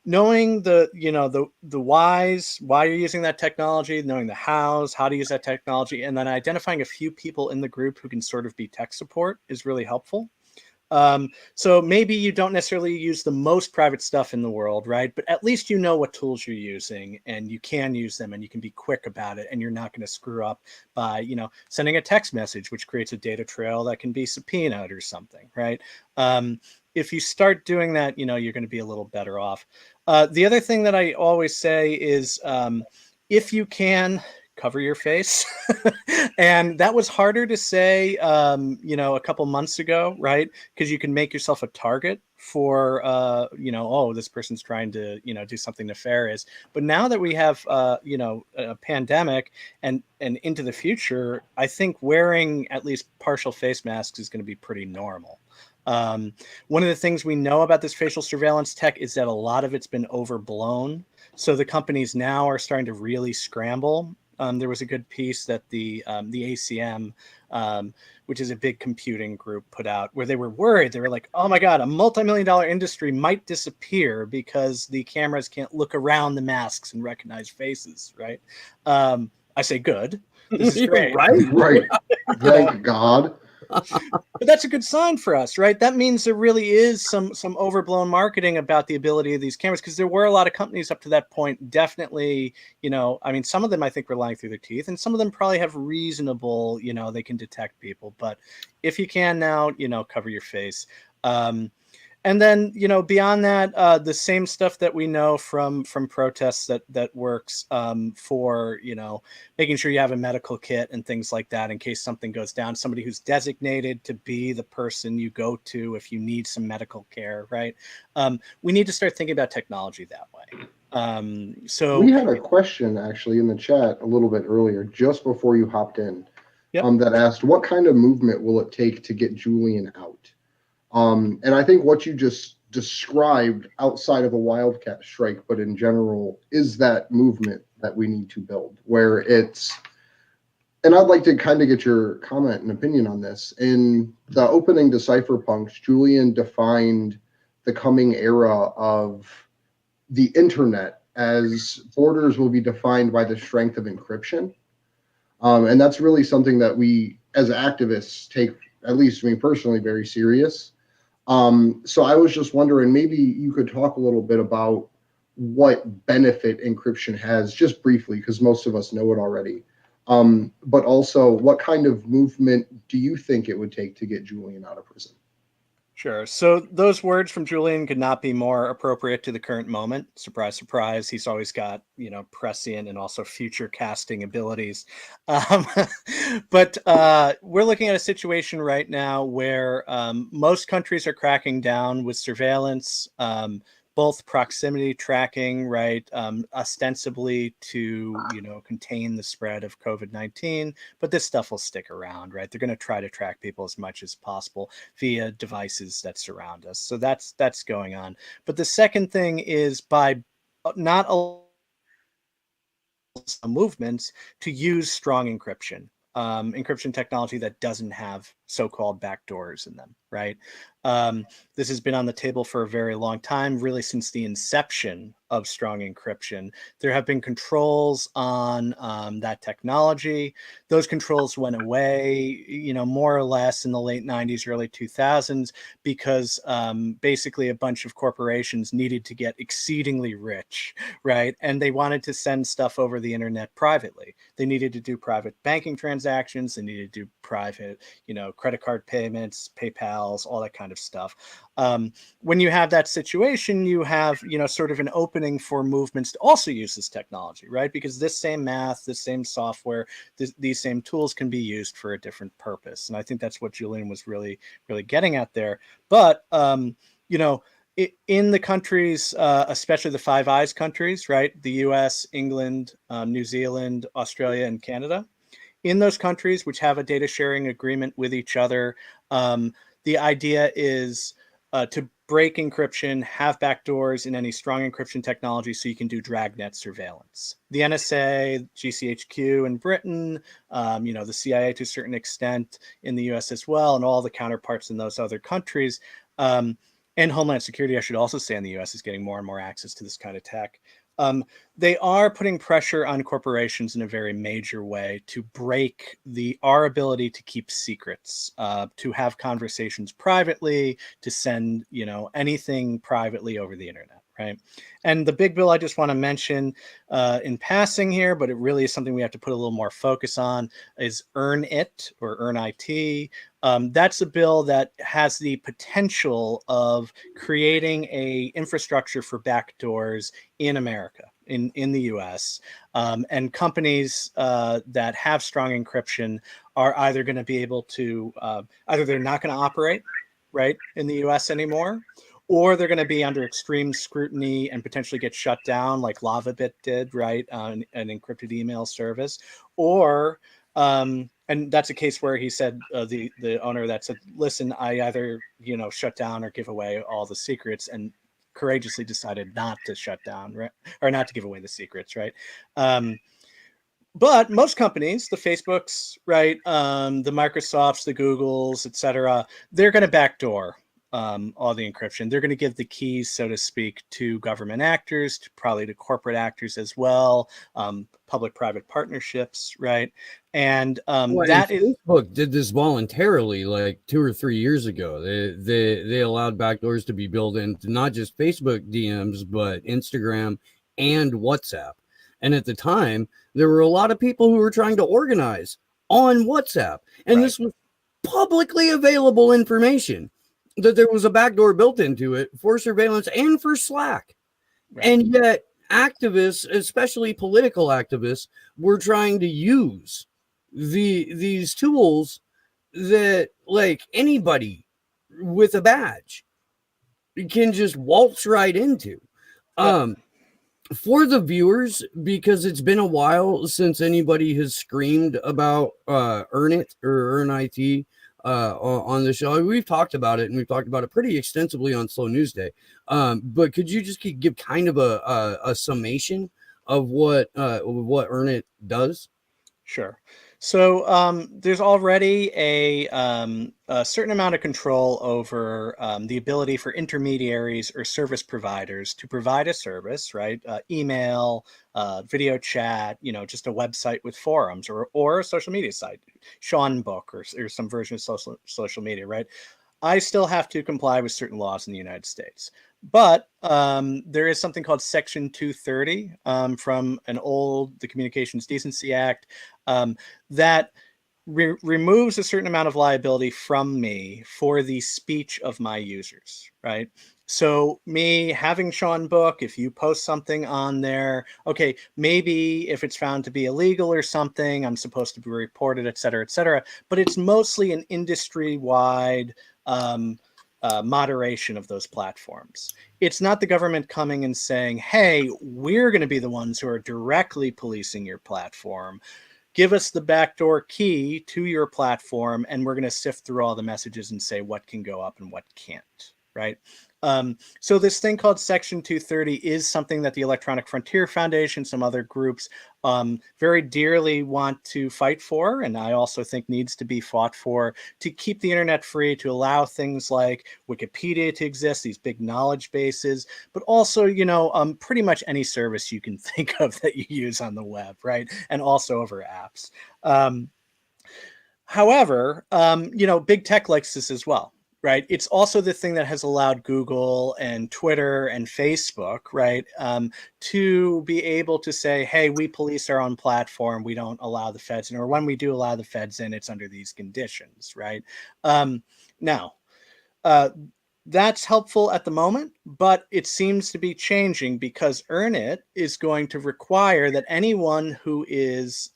Knowing the whys, why you're using that technology, knowing the hows, how to use that technology, and then identifying a few people in the group who can sort of be tech support is really helpful. So maybe you don't necessarily use the most private stuff in the world, right? But at least you know what tools you're using and you can use them and you can be quick about it and you're not going to screw up by, sending a text message, which creates a data trail that can be subpoenaed or something, right? If you start doing that, you're going to be a little better off. The other thing that I always say is if you can, cover your face. And that was harder to say, a couple months ago, right? Because you can make yourself a target for, oh, this person's trying to, do something nefarious. But now that we have, a pandemic and into the future, I think wearing at least partial face masks is going to be pretty normal. One of the things we know about this facial surveillance tech is that a lot of it's been overblown. So the companies now are starting to really scramble. There was a good piece that the ACM, which is a big computing group, put out where they were worried. They were like, oh my God, a multi-million-dollar industry might disappear because the cameras can't look around the masks and recognize faces, right? I say good. This is great. Right. Thank God. But that's a good sign for us, right? That means there really is some overblown marketing about the ability of these cameras, because there were a lot of companies up to that point, definitely, some of them I think were lying through their teeth, and some of them probably have reasonable, they can detect people. But if you can now, cover your face. And then, beyond that, the same stuff that we know from protests that works for, making sure you have a medical kit and things like that in case something goes down, somebody who's designated to be the person you go to if you need some medical care, right? We need to start thinking about technology that way. So we had a question actually in the chat a little bit earlier, just before you hopped in, Yep. That asked, what kind of movement will it take to get Julian out? And I think what you just described outside of a wildcat strike, but in general, is that movement that we need to build, where it's, and I'd like to kind of get your comment and opinion on this. In the opening to Cypherpunks, Julian defined the coming era of the internet as borders will be defined by the strength of encryption. And that's really something that we as activists take, at least me personally, very serious. So I was just wondering, maybe you could talk a little bit about what benefit encryption has, just briefly, because most of us know it already. But also, what kind of movement do you think it would take to get Julian out of prison? Sure. So those words from Julian could not be more appropriate to the current moment. Surprise, surprise. He's always got, prescient and also future casting abilities. Um, but we're looking at a situation right now where most countries are cracking down with surveillance, both proximity tracking, right, ostensibly to, contain the spread of COVID-19. But this stuff will stick around, right? They're going to try to track people as much as possible via devices that surround us. So that's going on. But the second thing is by not allowing movements to use strong encryption technology that doesn't have so-called backdoors in them, right? This has been on the table for a very long time, really since the inception of strong encryption. There have been controls on that technology. Those controls went away, more or less in the late 90s, early 2000s, because basically a bunch of corporations needed to get exceedingly rich, right? And they wanted to send stuff over the internet privately. They needed to do private banking transactions. They needed to do private, credit card payments, PayPals, all that kind of stuff. When you have that situation, you have, sort of an opening for movements to also use this technology, right? Because this same math, this same software, these same tools can be used for a different purpose. And I think that's what Julian was really, really getting at there. But, in the countries, especially the Five Eyes countries, right? The US, England, New Zealand, Australia, and Canada. In those countries, which have a data sharing agreement with each other, the idea is to break encryption, have backdoors in any strong encryption technology so you can do dragnet surveillance. The NSA, GCHQ in Britain, the CIA to a certain extent in the US as well, and all the counterparts in those other countries. And Homeland Security, I should also say, in the US is getting more and more access to this kind of tech. They are putting pressure on corporations in a very major way to break our ability to keep secrets, to have conversations privately, to send, anything privately over the internet, right? And the big bill I just want to mention in passing here, but it really is something we have to put a little more focus on, is Earn It, or Earn IT. That's a bill that has the potential of creating a infrastructure for backdoors in America, in the US. And companies that have strong encryption are either going to be able to, either they're not going to operate, right, in the US anymore, or they're going to be under extreme scrutiny and potentially get shut down like LavaBit did, right, an encrypted email service. Or, and that's a case where he said, the owner that said, listen, I either, shut down or give away all the secrets, and courageously decided not to shut down, right, or not to give away the secrets, right? But most companies, the Facebooks, right, the Microsofts, the Googles, et cetera, they're going to backdoor all the encryption. They're going to give the keys, so to speak, to government actors, probably to corporate actors as well, public-private partnerships, right? And Facebook did this voluntarily like 2 or 3 years ago. They allowed backdoors to be built into not just Facebook DMs, but Instagram and WhatsApp. And at the time, there were a lot of people who were trying to organize on WhatsApp. And This was publicly available information, that there was a backdoor built into it for surveillance and for Slack. Right. And yet activists, especially political activists, were trying to use these tools that, like, anybody with a badge can just waltz right into. For the viewers, because it's been a while since anybody has screamed about Earn It or Earn IT on the show. We've talked about it, and we've talked about it pretty extensively on Slow News Day. But could you just give kind of a summation of what Earn It does? Sure. So there's already a certain amount of control over the ability for intermediaries or service providers to provide a service, right? Email, video chat, just a website with forums, or a social media site, Sean Book, or some version of social media, right? I still have to comply with certain laws in the United States. But there is something called Section 230 from the Communications Decency Act that removes a certain amount of liability from me for the speech of my users, right? So me having Sean Book, if you post something on there, okay, maybe if it's found to be illegal or something, I'm supposed to be reported, et cetera, but it's mostly an industry-wide moderation of those platforms. It's not the government coming and saying, hey, we're going to be the ones who are directly policing your platform. Give us the backdoor key to your platform, and we're going to sift through all the messages and say what can go up and what can't, right? So this thing called Section 230 is something that the Electronic Frontier Foundation, some other groups very dearly want to fight for, and I also think needs to be fought for, to keep the internet free, to allow things like Wikipedia to exist, these big knowledge bases, but also, you know, pretty much any service you can think of that you use on the web, right? And also over apps. However, you know, big tech likes this as well. Right. It's also the thing that has allowed Google and Twitter and Facebook, right, to be able to say, hey, we police our own platform. We don't allow the feds in, or when we do allow the feds in, it's under these conditions. Right. Now, that's helpful at the moment, but it seems to be changing because EarnIt is going to require that anyone who is,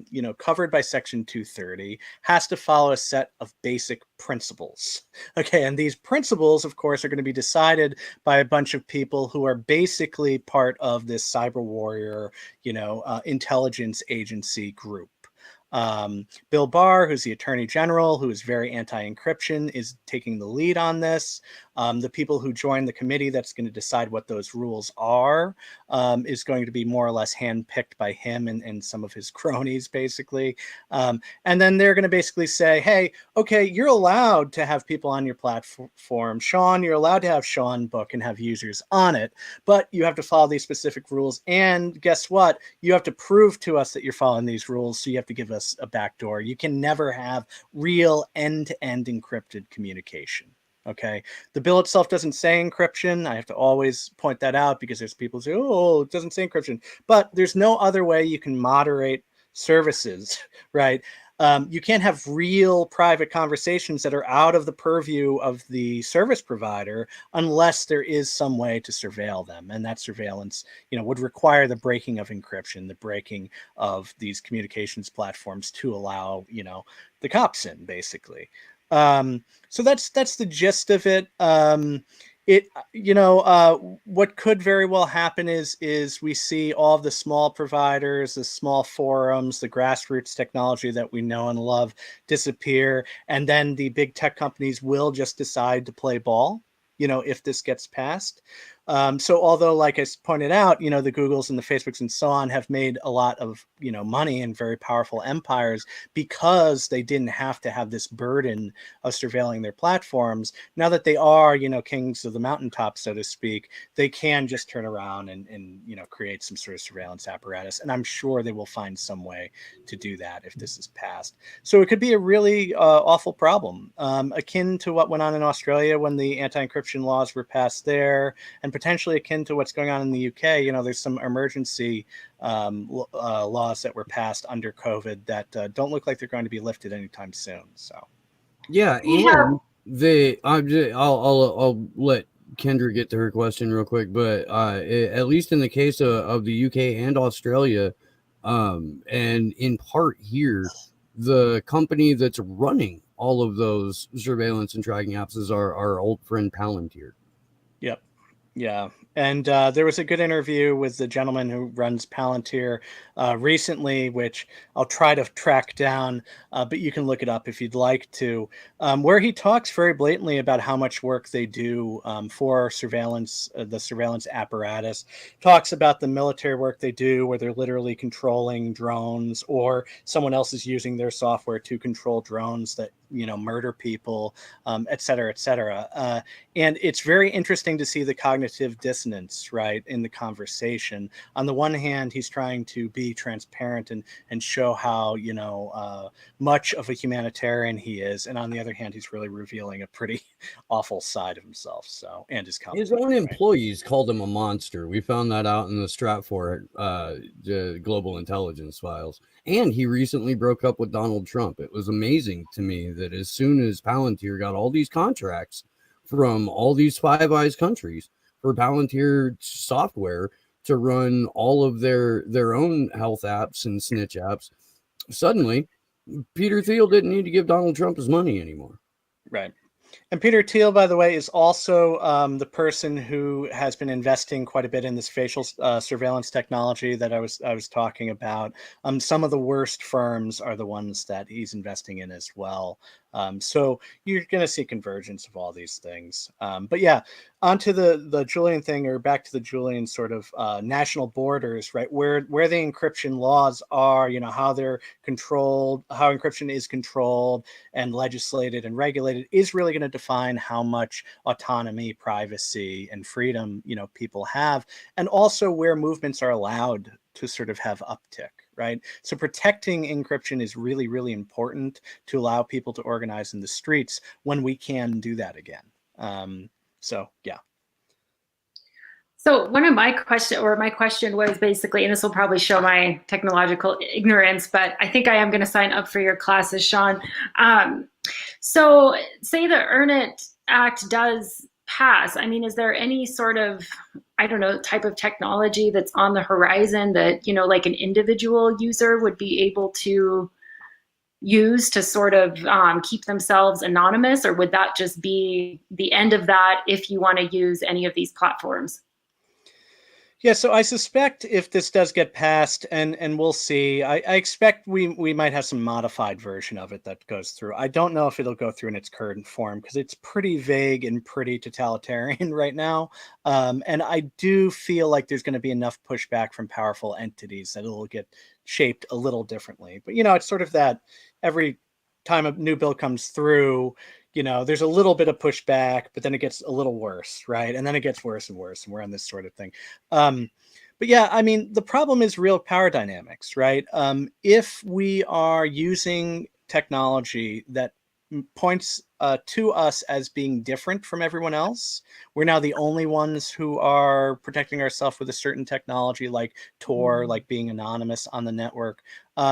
you know, covered by Section 230 has to follow a set of basic principles. Okay, and these principles, of course, are going to be decided by a bunch of people who are basically part of this cyber warrior, you know, intelligence agency group. Bill Barr, who's the Attorney General, who is very anti-encryption, is taking the lead on this. The people who join the committee that's going to decide what those rules are is going to be more or less handpicked by him and some of his cronies, basically. And then they're going to basically say, hey, okay, you're allowed to have people on your platform. Sean, you're allowed to have Sean Book and have users on it, but you have to follow these specific rules. And guess what? You have to prove to us that you're following these rules, so you have to give us a backdoor. You can never have real end-to-end encrypted communication. Okay, the bill itself doesn't say encryption. I have to always point that out because there's people who say, oh, it doesn't say encryption, but there's no other way you can moderate services, right? You can't have real private conversations that are out of the purview of the service provider unless there is some way to surveil them. And that surveillance, you know, would require the breaking of encryption, the breaking of these communications platforms to allow, you know, the cops in, basically. So that's the gist of it. What could very well happen is we see all of the small providers, the small forums, the grassroots technology that we know and love disappear, and then the big tech companies will just decide to play ball, you know, if this gets passed. So although, like I pointed out, you know, the Googles and the Facebooks and so on have made a lot of, you know, money and very powerful empires because they didn't have to have this burden of surveilling their platforms. Now that they are, you know, kings of the mountaintop, so to speak, they can just turn around and you know, create some sort of surveillance apparatus. And I'm sure they will find some way to do that if this is passed. So it could be a really awful problem, akin to what went on in Australia when the anti-encryption laws were passed there, and potentially akin to what's going on in the UK. You know, there's some emergency laws that were passed under COVID that don't look like they're going to be lifted anytime soon. So, yeah, and I'll let Kendra get to her question real quick, but at least in the case of the UK and Australia, and in part here, the company that's running all of those surveillance and tracking apps is our old friend Palantir. Yep. Yeah. And there was a good interview with the gentleman who runs Palantir recently, which I'll try to track down, but you can look it up if you'd like to, where he talks very blatantly about how much work they do for surveillance, the surveillance apparatus, talks about the military work they do where they're literally controlling drones, or someone else is using their software to control drones that murder people, et cetera, et cetera. And it's very interesting to see the cognitive dissonance, right, in the conversation. On the one hand, he's trying to be transparent and show how, much of a humanitarian he is. And on the other hand, he's really revealing a pretty awful side of himself. So, and his company. His own employees called him a monster. We found that out in the Stratfor Global Intelligence files. And he recently broke up with Donald Trump. It was amazing to me that as soon as Palantir got all these contracts from all these Five Eyes countries for Palantir software to run all of their own health apps and snitch apps, suddenly Peter Thiel didn't need to give Donald Trump his money anymore. Right. And Peter Thiel, by the way, is also the person who has been investing quite a bit in this facial surveillance technology that I was talking about. Some of the worst firms are the ones that he's investing in as well. So you're going to see convergence of all these things. But yeah, onto the Julian thing, or back to the Julian sort of national borders, right? Where the encryption laws are, how they're controlled, how encryption is controlled and legislated and regulated is really going to define how much autonomy, privacy, and freedom, people have, and also where movements are allowed to sort of have uptick. Right. So protecting encryption is really, really important to allow people to organize in the streets when we can do that again. So, yeah. So one of my question was basically, and this will probably show my technological ignorance, but I think I am going to sign up for your classes, Sean. So say the Earn It Act does pass. I mean, is there any sort of, type of technology that's on the horizon that, like an individual user would be able to use to sort of keep themselves anonymous? Or would that just be the end of that if you want to use any of these platforms? Yeah, so I suspect if this does get passed, and we'll see, I expect we might have some modified version of it that goes through. I don't know if it'll go through in its current form because it's pretty vague and pretty totalitarian right now. And I do feel like there's going to be enough pushback from powerful entities that it'll get shaped a little differently. But, it's sort of that every time a new bill comes through, there's a little bit of pushback, but then it gets a little worse, right? And then it gets worse and worse, and we're on this sort of thing. But yeah, I mean, the problem is real power dynamics, right? If we are using technology that points to us as being different from everyone else, we're now the only ones who are protecting ourselves with a certain technology like Tor, like being anonymous on the network,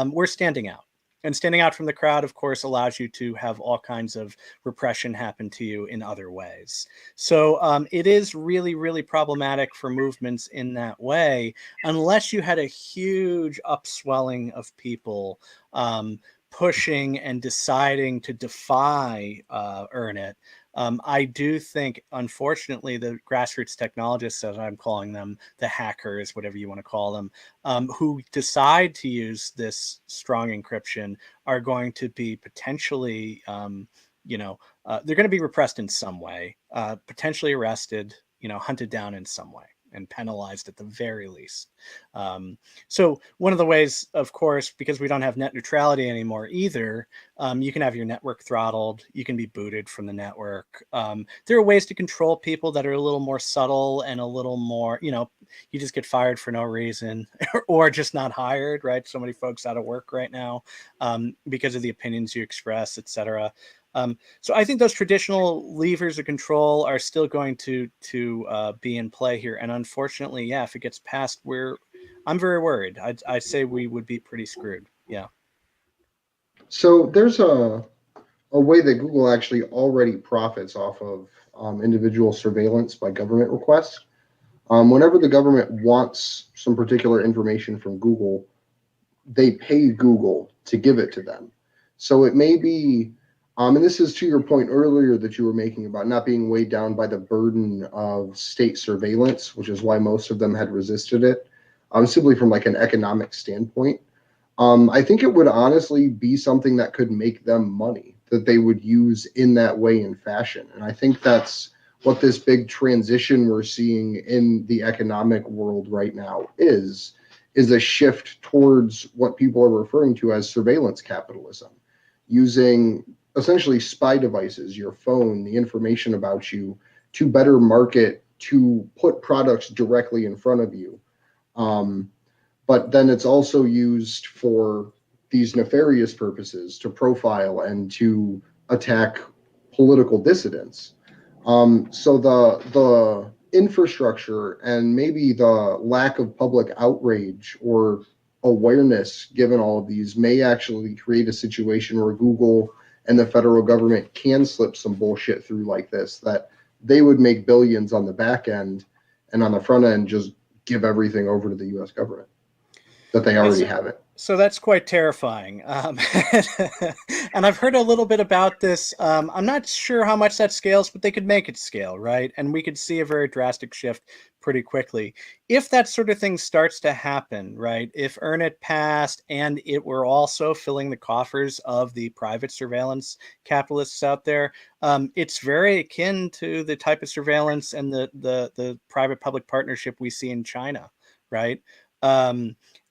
we're standing out. And standing out from the crowd, of course, allows you to have all kinds of repression happen to you in other ways. So it is really, really problematic for movements in that way, unless you had a huge upswelling of people pushing and deciding to defy Earn It. I do think, unfortunately, the grassroots technologists, as I'm calling them, the hackers, whatever you want to call them, who decide to use this strong encryption are going to be potentially, they're going to be repressed in some way, potentially arrested, hunted down in some way, and penalized at the very least. So one of the ways, of course, because we don't have net neutrality anymore either, you can have your network throttled, you can be booted from the network. There are ways to control people that are a little more subtle and a little more, you just get fired for no reason or just not hired, right? So many folks out of work right now because of the opinions you express, et cetera. So I think those traditional levers of control are still going to be in play here. And unfortunately, yeah, if it gets passed, I'm very worried. I'd say we would be pretty screwed. Yeah. So there's a way that Google actually already profits off of individual surveillance by government requests. Whenever the government wants some particular information from Google, they pay Google to give it to them. So it may be, and this is to your point earlier that you were making about not being weighed down by the burden of state surveillance, which is why most of them had resisted it, simply from like an economic standpoint. I think it would honestly be something that could make them money that they would use in that way and fashion. And I think that's what this big transition we're seeing in the economic world right now is a shift towards what people are referring to as surveillance capitalism, using essentially spy devices, your phone, the information about you, to better market, to put products directly in front of you. But then it's also used for these nefarious purposes, to profile and to attack political dissidents. So the infrastructure and maybe the lack of public outrage or awareness given all of these may actually create a situation where Google and the federal government can slip some bullshit through like this, that they would make billions on the back end, and on the front end just give everything over to the US government that they already have it. So that's quite terrifying. And I've heard a little bit about this. I'm not sure how much that scales, but they could make it scale, right? And we could see a very drastic shift pretty quickly. If that sort of thing starts to happen, right? If EarnIt passed and it were also filling the coffers of the private surveillance capitalists out there, it's very akin to the type of surveillance and the private-public partnership we see in China, right?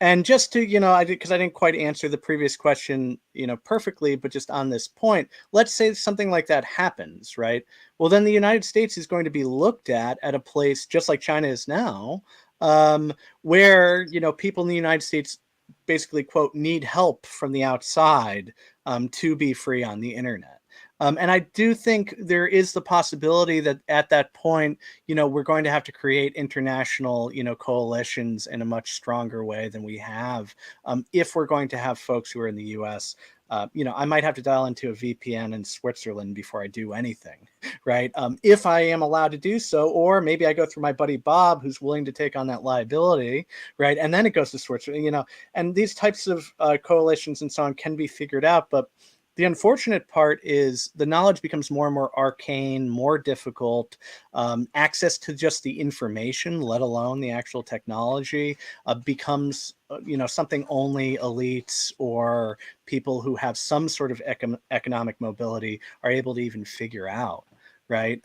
And just to, because I didn't quite answer the previous question, perfectly, but just on this point, let's say something like that happens, right? Well, then the United States is going to be looked at a place just like China is now, where, people in the United States basically, quote, need help from the outside to be free on the internet. And I do think there is the possibility that at that point, we're going to have to create international, coalitions in a much stronger way than we have. If we're going to have folks who are in the US, I might have to dial into a VPN in Switzerland before I do anything, right? If I am allowed to do so, or maybe I go through my buddy Bob, who's willing to take on that liability, right? And then it goes to Switzerland, and these types of coalitions and so on can be figured out. But the unfortunate part is the knowledge becomes more and more arcane, more difficult. Access to just the information, let alone the actual technology, becomes something only elites or people who have some sort of economic mobility are able to even figure out, right?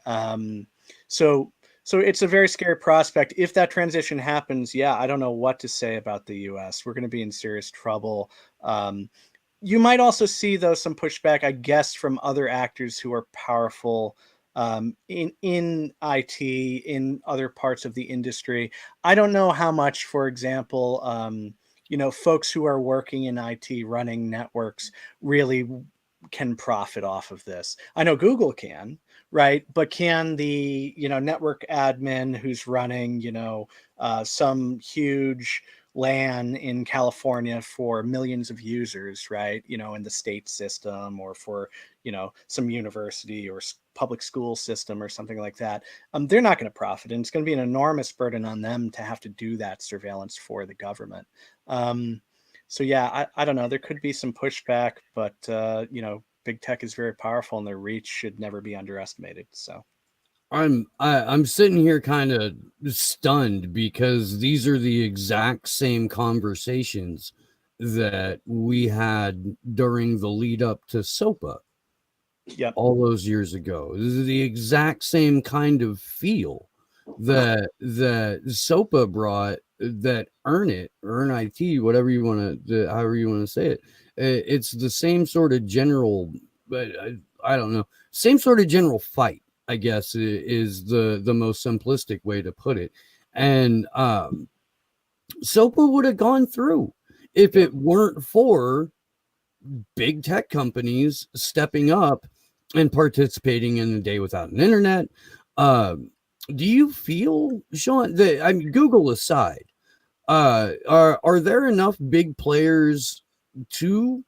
So it's a very scary prospect. If that transition happens, I don't know what to say about the US. We're going to be in serious trouble. You might also see, though, some pushback, I guess, from other actors who are powerful in IT, in other parts of the industry. I don't know how much, for example, folks who are working in IT running networks really can profit off of this. I know Google can, right? But can the, network admin who's running, some huge LAN in California for millions of users, right? In the state system, or for, some university or public school system or something like that. They're not going to profit, and it's going to be an enormous burden on them to have to do that surveillance for the government. So I don't know. There could be some pushback, but big tech is very powerful, and their reach should never be underestimated. So. I'm sitting here kind of stunned, because these are the exact same conversations that we had during the lead up to SOPA. Yep. All those years ago. This is the exact same kind of feel that SOPA brought, that Earn IT, whatever you want to, however you want to say it. It's the same sort of general, but I don't know, same sort of general fight, I guess, is the most simplistic way to put it. And SOPA would have gone through if it weren't for big tech companies stepping up and participating in the Day Without an Internet. Do you feel, Sean, that, I mean, Google aside, are there enough big players to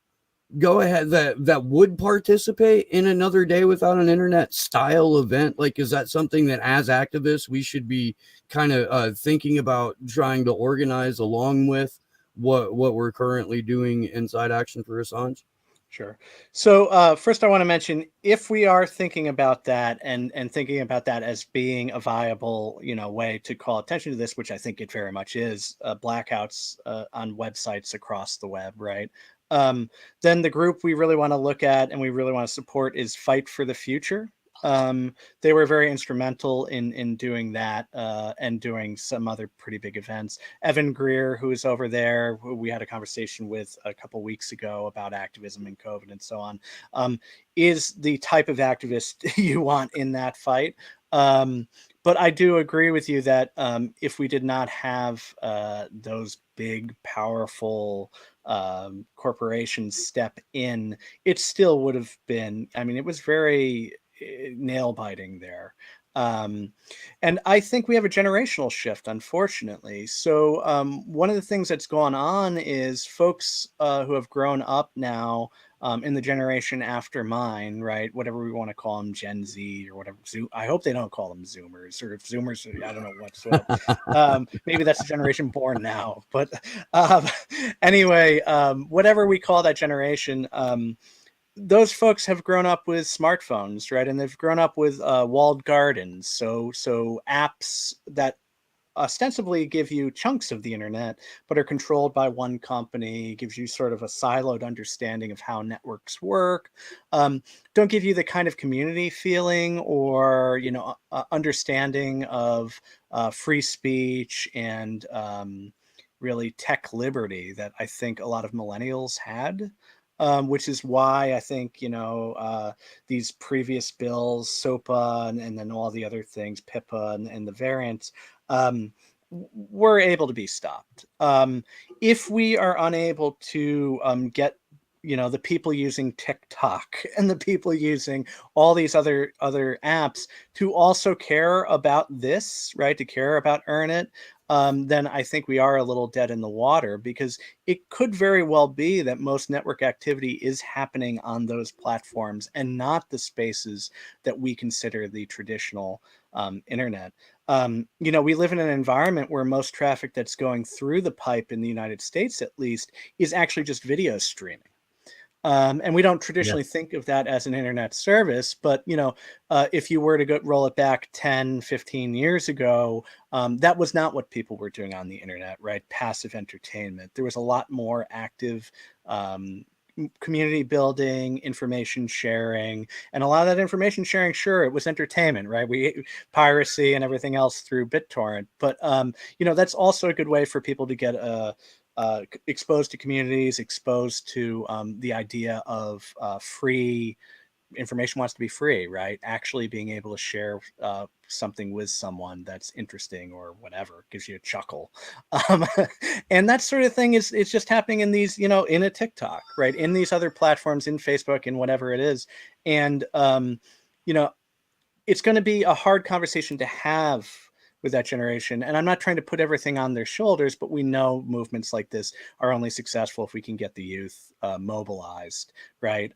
go ahead that would participate in another Day Without an Internet style event? Like, is that something that as activists we should be kind of thinking about trying to organize along with what we're currently doing inside Action for Assange? Sure. So first I want to mention, if we are thinking about that and thinking about that as being a viable, way to call attention to this, which I think it very much is, blackouts on websites across the web, right? Then the group we really want to look at and we really want to support is Fight for the Future. They were very instrumental in doing that and doing some other pretty big events. Evan Greer, who is over there, who we had a conversation with a couple weeks ago about activism and COVID and so on, is the type of activist you want in that fight. But I do agree with you that if we did not have those big, powerful corporations step in, it still would have been, I mean, it was very nail biting there. And I think we have a generational shift, unfortunately. So one of the things that's gone on is folks who have grown up now in the generation after mine, right? Whatever we want to call them, Gen Z or whatever. I hope they don't call them Zoomers, or if Zoomers, I don't know what's what. Maybe that's the generation born now. But anyway, whatever we call that generation, those folks have grown up with smartphones, right? And they've grown up with walled gardens. So apps that ostensibly give you chunks of the internet, but are controlled by one company, gives you sort of a siloed understanding of how networks work, don't give you the kind of community feeling or, you know, understanding of free speech and really tech liberty that I think a lot of millennials had. Which is why I think, you know, these previous bills, SOPA, and then all the other things, PIPA and the variants, were able to be stopped. If we are unable to get, you know, the people using TikTok and the people using all these other apps to also care about this, right, to care about Earn It, then I think we are a little dead in the water, because it could very well be that most network activity is happening on those platforms and not the spaces that we consider the traditional internet. You know, we live in an environment where most traffic that's going through the pipe in the United States, at least, is actually just video streaming. And we don't traditionally think of that as an internet service, but, you know, if you were to roll it back 10, 15 years ago, that was not what people were doing on the internet, right? Passive entertainment. There was a lot more active community building, information sharing, and a lot of that information sharing, sure, it was entertainment, right? Piracy and everything else through BitTorrent. But, you know, that's also a good way for people to get exposed to communities, exposed to the idea of free information. Wants to be free, right? Actually being able to share something with someone that's interesting or whatever, gives you a chuckle. And that sort of thing is just happening in these, you know, in a TikTok, right? In these other platforms, in Facebook, in whatever it is. And, you know, it's going to be a hard conversation to have with that generation. And I'm not trying to put everything on their shoulders, but we know movements like this are only successful if we can get the youth mobilized, right?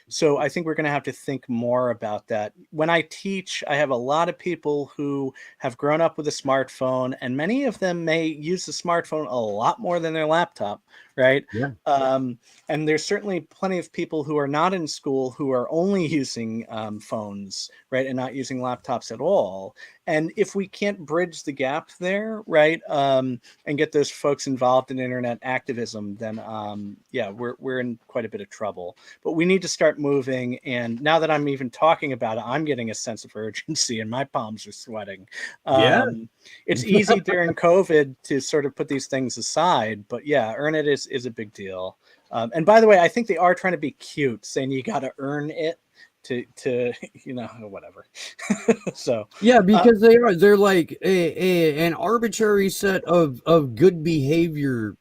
So I think we're going to have to think more about that. When I teach, I have a lot of people who have grown up with a smartphone, and many of them may use the smartphone a lot more than their laptop, right? Yeah. And there's certainly plenty of people who are not in school who are only using phones, right, and not using laptops at all. And if we can't bridge the gap there, right, and get those folks involved in internet activism, then yeah, we're in quite a bit of trouble. But we need to start moving. And now that I'm even talking about it, I'm getting a sense of urgency, and my palms are sweating. It's easy during COVID to sort of put these things aside, but yeah, Earn It is a big deal. And by the way, I think they are trying to be cute, saying you got to earn it to you know, whatever. So yeah, because they're like an arbitrary set of good behavior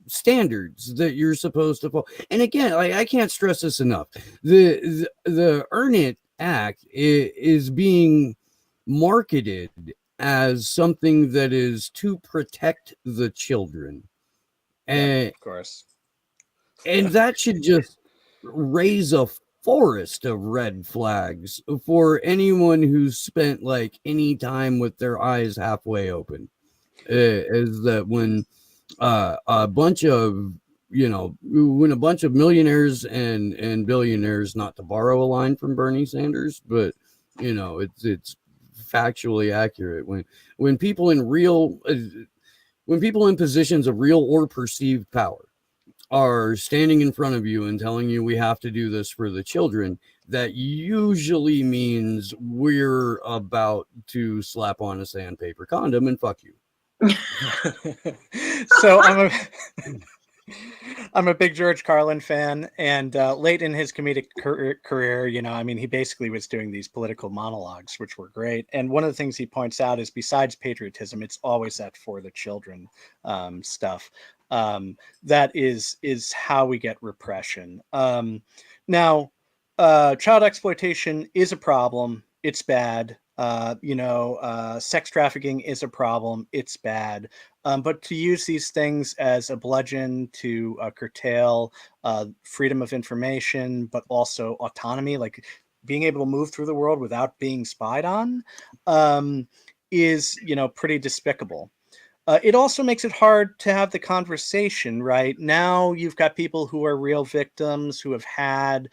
standards that you're supposed to follow. And again, I can't stress this enough. The Earn It Act is being marketed as something that is to protect the children. And of course. And that should just raise a forest of red flags for anyone who's spent like any time with their eyes halfway open. Is that when a bunch of, you know, when a bunch of millionaires and billionaires, not to borrow a line from Bernie Sanders, but you know, it's factually accurate, when people in positions of real or perceived power are standing in front of you and telling you we have to do this for the children, that usually means we're about to slap on a sandpaper condom and fuck you. So I'm a big George Carlin fan, and late in his comedic career, I mean, he basically was doing these political monologues, which were great. And one of the things he points out is, besides patriotism, it's always that for the children stuff. That is how we get repression. Now, child exploitation is a problem. It's bad. Sex trafficking is a problem. It's bad. But to use these things as a bludgeon to curtail freedom of information, but also autonomy, like being able to move through the world without being spied on, is, pretty despicable. It also makes it hard to have the conversation, right? Now you've got people who are real victims who have had,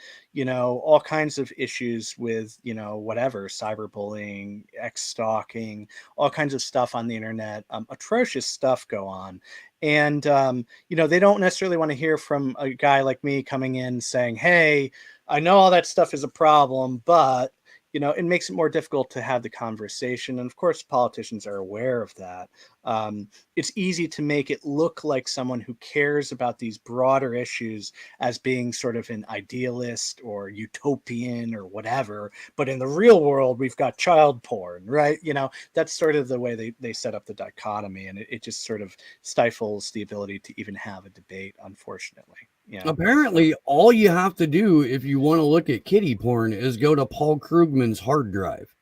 all kinds of issues with, whatever, cyberbullying, stalking, all kinds of stuff on the internet, atrocious stuff go on. And, they don't necessarily want to hear from a guy like me coming in saying, hey, I know all that stuff is a problem, but it makes it more difficult to have the conversation. And of course, politicians are aware of that. It's easy to make it look like someone who cares about these broader issues as being sort of an idealist or utopian or whatever. But in the real world, we've got child porn, right? That's sort of the way they set up the dichotomy. And it just sort of stifles the ability to even have a debate, unfortunately. Apparently, all you have to do if you want to look at kiddie porn is go to Paul Krugman's hard drive.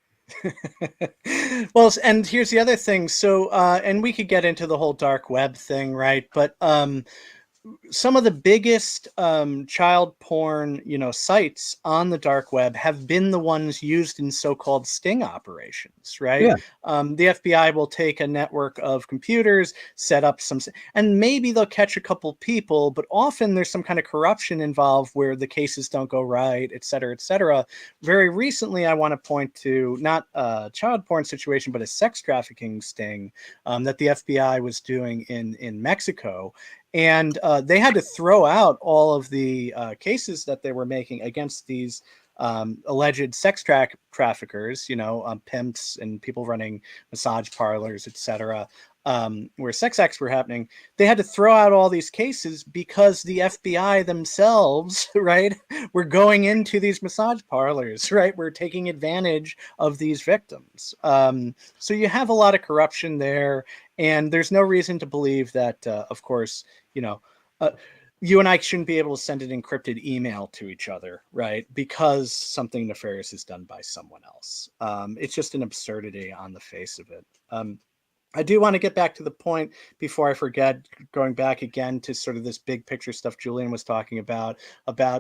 Well, and here's the other thing. So, and we could get into the whole dark web thing, right? But some of the biggest child porn, sites on the dark web have been the ones used in so-called sting operations, right? Yeah. The FBI will take a network of computers, set up some, and maybe they'll catch a couple people, but often there's some kind of corruption involved where the cases don't go right, et cetera, et cetera. Very recently, I want to point to not a child porn situation, but a sex trafficking sting that the FBI was doing in Mexico. And they had to throw out all of the cases that they were making against these alleged sex traffickers, pimps and people running massage parlors, etc., where sex acts were happening. They had to throw out all these cases because the FBI themselves, right, were going into these massage parlors, right, were taking advantage of these victims. So you have a lot of corruption there, and there's no reason to believe that, of course, you and I shouldn't be able to send an encrypted email to each other, right? Because something nefarious is done by someone else. It's just an absurdity on the face of it. I do want to get back to the point before I forget, going back again to sort of this big picture stuff Julian was talking about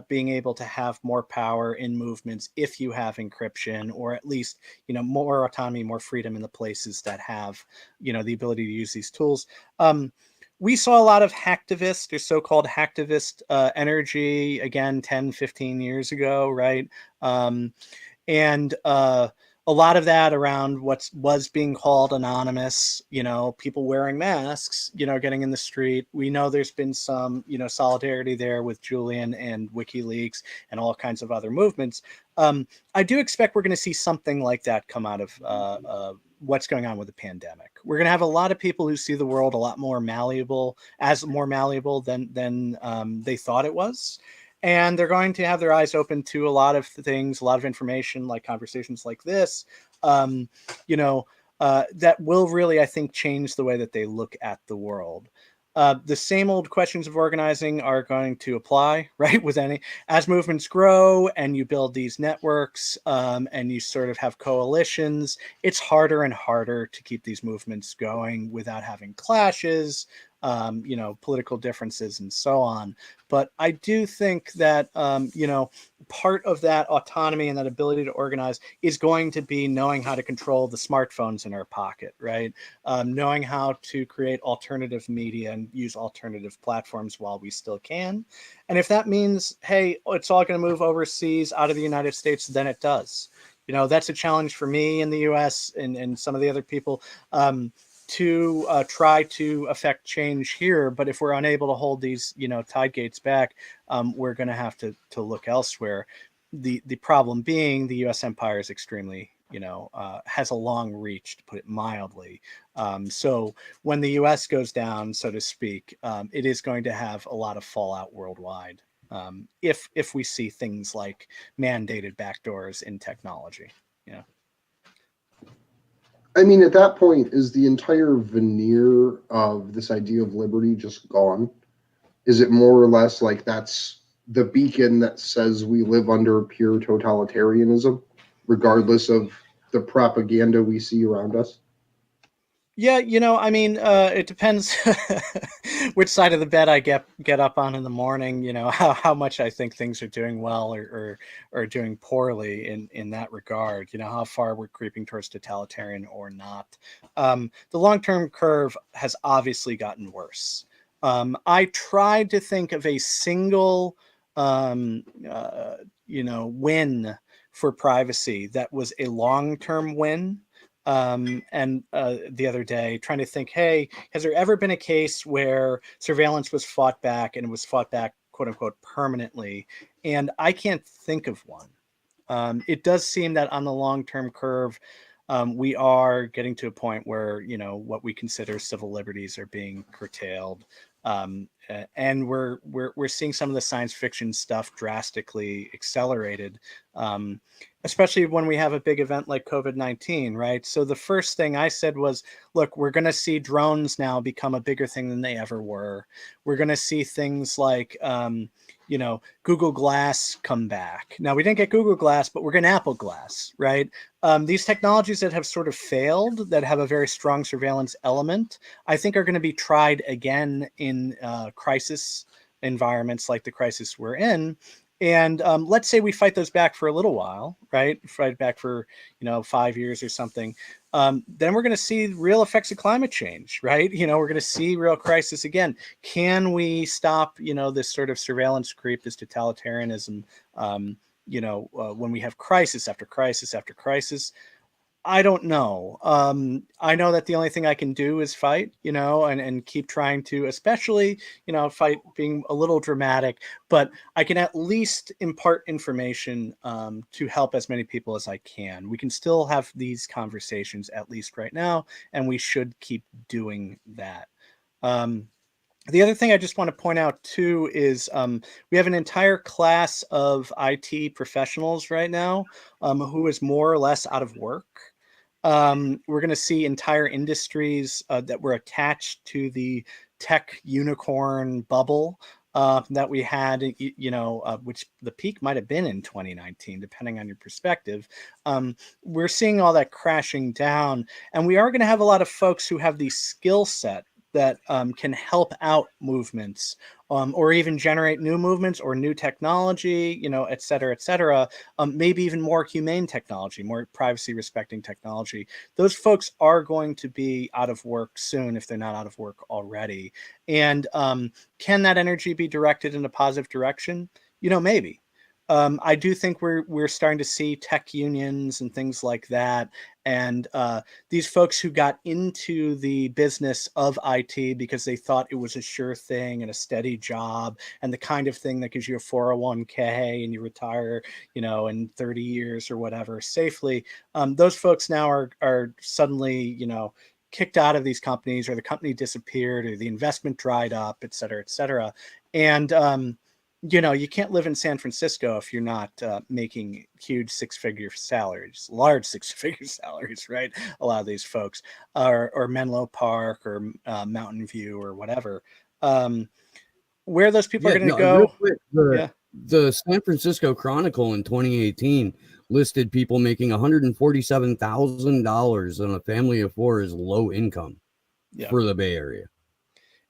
being able to have more power in movements if you have encryption, or at least, more autonomy, more freedom in the places that have, the ability to use these tools. We saw a lot of hacktivists or so-called hacktivist energy, again, 10, 15 years ago, right? And a lot of that around what was being called anonymous, people wearing masks, getting in the street. We know there's been some, solidarity there with Julian and WikiLeaks and all kinds of other movements. I do expect we're going to see something like that come out of what's going on with the pandemic. We're going to have a lot of people who see the world a lot more malleable than they thought it was. And they're going to have their eyes open to a lot of things, a lot of information, like conversations like this, that will really, I think, change the way that they look at the world. The same old questions of organizing are going to apply, right? As movements grow and you build these networks and you sort of have coalitions, it's harder and harder to keep these movements going without having clashes, political differences and so on. But I do think that, part of that autonomy and that ability to organize is going to be knowing how to control the smartphones in our pocket, right? Knowing how to create alternative media and use alternative platforms while we still can. And if that means, hey, it's all going to move overseas out of the United States, then it does. That's a challenge for me in the US and some of the other people. to try to affect change here. But if we're unable to hold these, tide gates back, we're going to have to look elsewhere. The problem being the U.S. empire is extremely, has a long reach, to put it mildly. So when the U.S. goes down, so to speak, it is going to have a lot of fallout worldwide. If we see things like mandated backdoors in technology, I mean, at that point, is the entire veneer of this idea of liberty just gone? Is it more or less like that's the beacon that says we live under pure totalitarianism, regardless of the propaganda we see around us? Yeah, I mean, it depends which side of the bed I get up on in the morning. How much I think things are doing well or doing poorly in that regard. How far we're creeping towards totalitarian or not. The long-term curve has obviously gotten worse. I tried to think of a single, win for privacy that was a long-term win. And the other day, trying to think, hey, has there ever been a case where surveillance was fought back and it was fought back, quote unquote, permanently? And I can't think of one. It does seem that on the long-term curve, we are getting to a point where, what we consider civil liberties are being curtailed. And we're seeing some of the science fiction stuff drastically accelerated, especially when we have a big event like COVID-19, right? So the first thing I said was, look, we're going to see drones now become a bigger thing than they ever were. We're going to see things like, Google Glass come back. Now, we didn't get Google Glass, but we're getting Apple Glass, right? These technologies that have sort of failed, that have a very strong surveillance element, I think are going to be tried again in crisis environments like the crisis we're in. And let's say we fight those back for a little while, right? Fight back for, 5 years or something. Then we're going to see real effects of climate change, right? We're going to see real crisis again. Can we stop, this sort of surveillance creep, this totalitarianism, when we have crisis after crisis after crisis? I don't know. I know that the only thing I can do is fight, and keep trying to, especially, fight being a little dramatic, but I can at least impart information to help as many people as I can. We can still have these conversations, at least right now, and we should keep doing that. The other thing I just want to point out too is we have an entire class of IT professionals right now who is more or less out of work. We're going to see entire industries that were attached to the tech unicorn bubble that we had, which the peak might have been in 2019, depending on your perspective. We're seeing all that crashing down, and we are going to have a lot of folks who have the skill set that can help out movements or even generate new movements or new technology, et cetera, maybe even more humane technology, more privacy respecting technology. Those folks are going to be out of work soon if they're not out of work already. And can that energy be directed in a positive direction? Maybe. I do think we're starting to see tech unions and things like that. And these folks who got into the business of IT because they thought it was a sure thing and a steady job and the kind of thing that gives you a 401k and you retire, in 30 years or whatever safely. Those folks now are suddenly, kicked out of these companies, or the company disappeared, or the investment dried up, et cetera. And you can't live in San Francisco if you're not making huge six-figure salaries, large six-figure salaries, right? A lot of these folks, or Menlo Park, or Mountain View, or whatever. Where those people are going to go? Real quick, the San Francisco Chronicle in 2018 listed people making $147,000 on a family of four as low income for the Bay Area.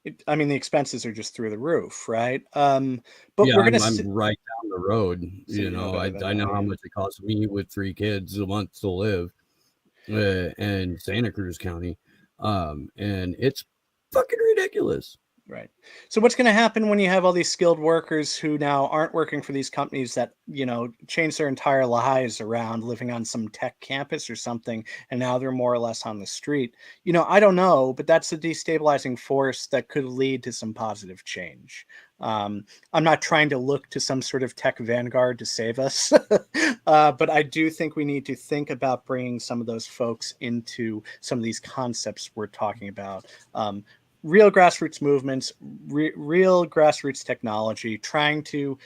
The expenses are just through the roof, right? But we're going to. I'm right down the road. I know how much it costs me with 3 kids a month to live in Santa Cruz County, and it's fucking ridiculous. Right. So what's going to happen when you have all these skilled workers who now aren't working for these companies that, change their entire lives around living on some tech campus or something, and now they're more or less on the street? I don't know, but that's a destabilizing force that could lead to some positive change. I'm not trying to look to some sort of tech vanguard to save us, but I do think we need to think about bringing some of those folks into some of these concepts we're talking about. Real grassroots movements, real grassroots technology, trying to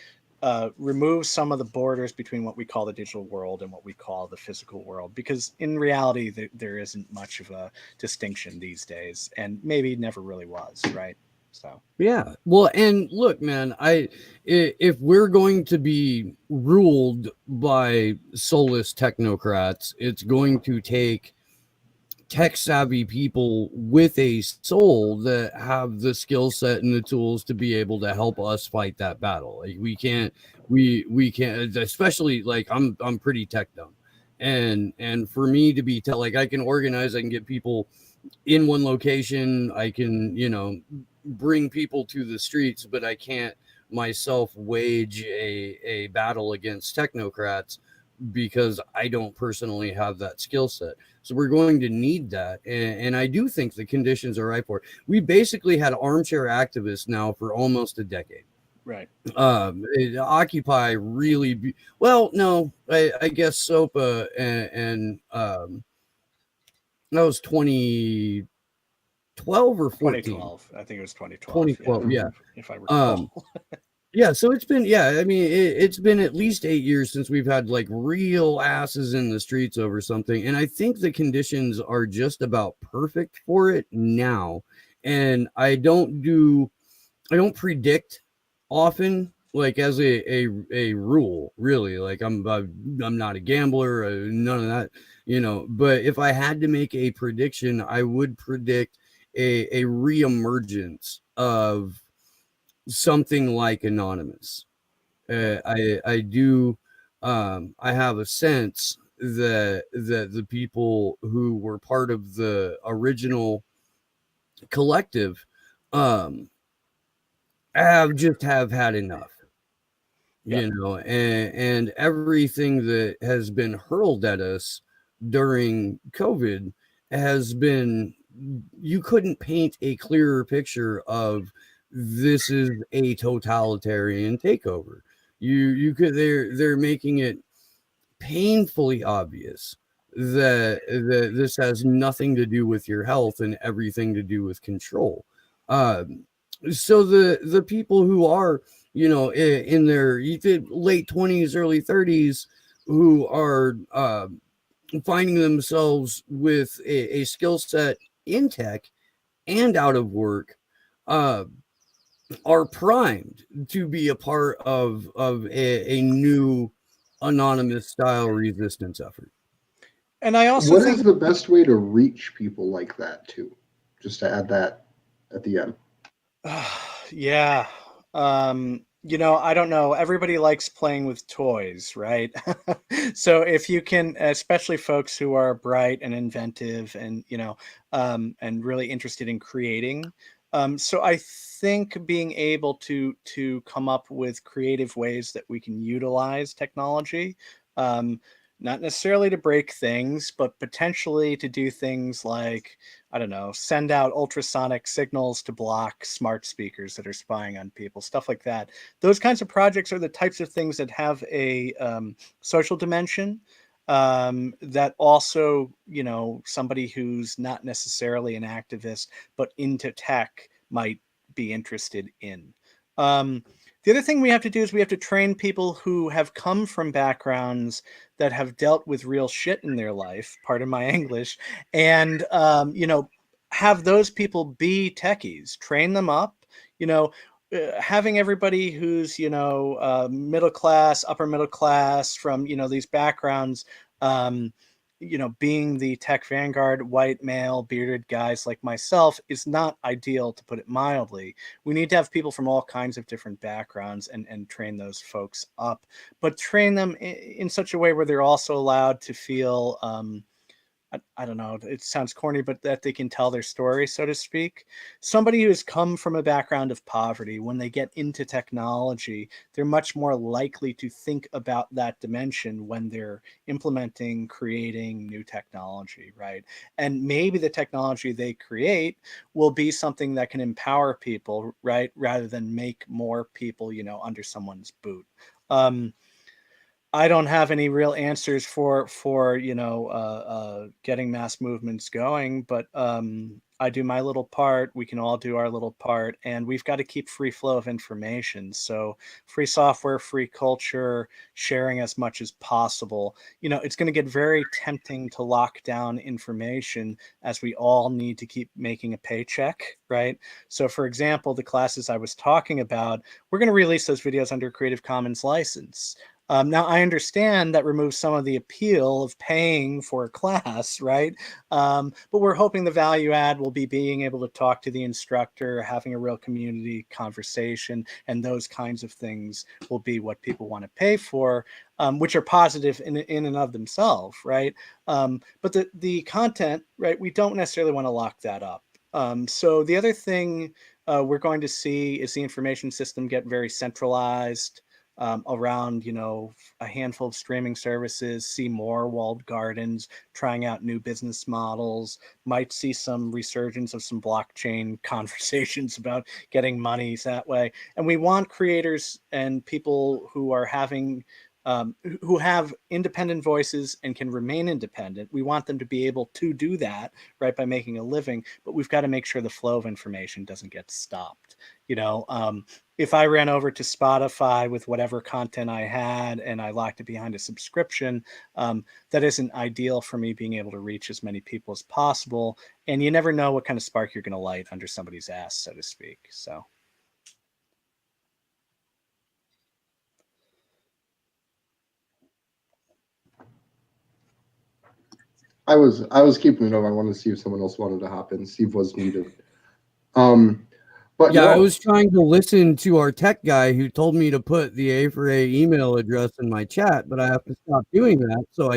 remove some of the borders between what we call the digital world and what we call the physical world, because in reality, there isn't much of a distinction these days, and maybe never really was, right? So Yeah. Well, and look, man, if we're going to be ruled by soulless technocrats, it's going to take tech savvy people with a soul that have the skill set and the tools to be able to help us fight that battle. Like we can't, especially like I'm pretty tech dumb, and for me to be like I can organize, I can get people in one location, I can bring people to the streets, but I can't myself wage a battle against technocrats because I don't personally have that skill set. So we're going to need that. And I do think the conditions are right for it. We basically had armchair activists now for almost a decade. right. Occupy really, well, no, I guess SOPA and that was 2012 or 14? 2012. I think it was 2012. 2012, yeah. If I recall. Yeah, so it's been, I mean, it's been at least 8 years since we've had like real asses in the streets over something. And I think the conditions are just about perfect for it now. And I don't predict often, like as a rule, really. Like I'm not a gambler, none of that, but if I had to make a prediction, I would predict a reemergence of something like Anonymous. I do. I have a sense that the people who were part of the original collective have had enough. Yeah. And everything that has been hurled at us during COVID has been, you couldn't paint a clearer picture of this is a totalitarian takeover. You could, they're making it painfully obvious that this has nothing to do with your health and everything to do with control. So the people who are, in their late 20s, early 30s, who are finding themselves with a skill set in tech and out of work, are primed to be a part of a new anonymous style resistance effort. And I also What think is the best way to reach people like that too? Just to add that at the end. yeah. I don't know. Everybody likes playing with toys, right? So if you can, especially folks who are bright and inventive and, and really interested in creating. So I think being able to come up with creative ways that we can utilize technology, not necessarily to break things, but potentially to do things like, I don't know, send out ultrasonic signals to block smart speakers that are spying on people, stuff like that. Those kinds of projects are the types of things that have a social dimension, that also, somebody who's not necessarily an activist, but into tech might be interested in. The other thing we have to do is we have to train people who have come from backgrounds that have dealt with real shit in their life, pardon my English, and, have those people be techies, train them up, having everybody who's, middle class, upper middle class from, these backgrounds, being the tech vanguard, white male, bearded guys like myself is not ideal, to put it mildly. We need to have people from all kinds of different backgrounds and train those folks up, but train them in such a way where they're also allowed to feel I don't know, it sounds corny, but that they can tell their story, so to speak. Somebody who has come from a background of poverty, when they get into technology, they're much more likely to think about that dimension when they're implementing, creating new technology, right? And maybe the technology they create will be something that can empower people, right? Rather than make more people, you know, under someone's boot. I don't have any real answers for you know, getting mass movements going, but I do my little part. We can all do our little part, and we've got to keep free flow of information. So free software, free culture, sharing as much as possible. You know, it's going to get very tempting to lock down information as we all need to keep making a paycheck, right? So for example, the classes I was talking about, we're going to release those videos under Creative Commons license. Now, I understand that removes some of the appeal of paying for a class, right? But we're hoping the value add will be being able to talk to the instructor, having a real community conversation, and those kinds of things will be what people want to pay for, which are positive in and of themselves, right? But the content, right, we don't necessarily want to lock that up. So the other thing we're going to see is the information system get very centralized. Around, you know, a handful of streaming services, see more walled gardens, trying out new business models, might see some resurgence of some blockchain conversations about getting monies that way. And we want creators and people who are having who have independent voices and can remain independent. We want them to be able to do that, right, by making a living, but we've got to make sure the flow of information doesn't get stopped. You know, if I ran over to Spotify with whatever content I had and I locked it behind a subscription, that isn't ideal for me being able to reach as many people as possible. And you never know what kind of spark you're going to light under somebody's ass, so to speak. So. I was keeping it over. I wanted to see if someone else wanted to hop in. Steve was muted. But Yeah, no, I was trying to listen to our tech guy who told me to put the A for A email address in my chat, but I have to stop doing that. So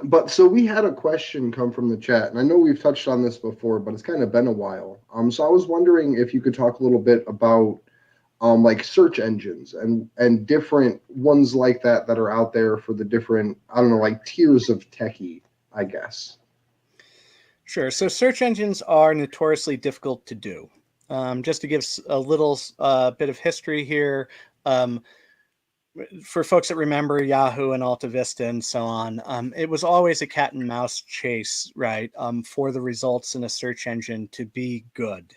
but so we had a question come from the chat, and I know we've touched on this before, but it's kind of been a while. So I was wondering if you could talk a little bit about like search engines and different ones like that are out there for the different, I don't know, like tiers of techie, I guess. Sure. So search engines are notoriously difficult to do. Just to give a little bit of history here, for folks that remember Yahoo and Alta Vista and so on, it was always a cat and mouse chase, right, for the results in a search engine to be good.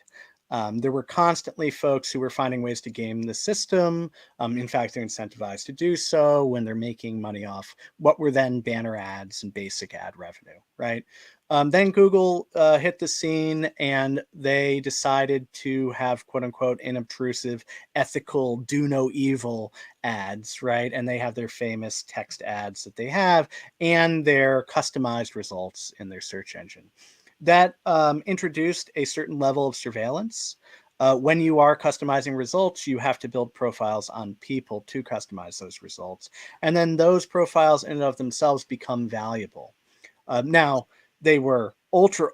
There were constantly folks who were finding ways to game the system. In fact, they're incentivized to do so when they're making money off what were then banner ads and basic ad revenue, right? Then Google hit the scene and they decided to have quote unquote inobtrusive, ethical, do no evil ads, right? And they have their famous text ads that they have and their customized results in their search engine. That introduced a certain level of surveillance. When you are customizing results, you have to build profiles on people to customize those results. And then those profiles in and of themselves become valuable. Now, they were ultra,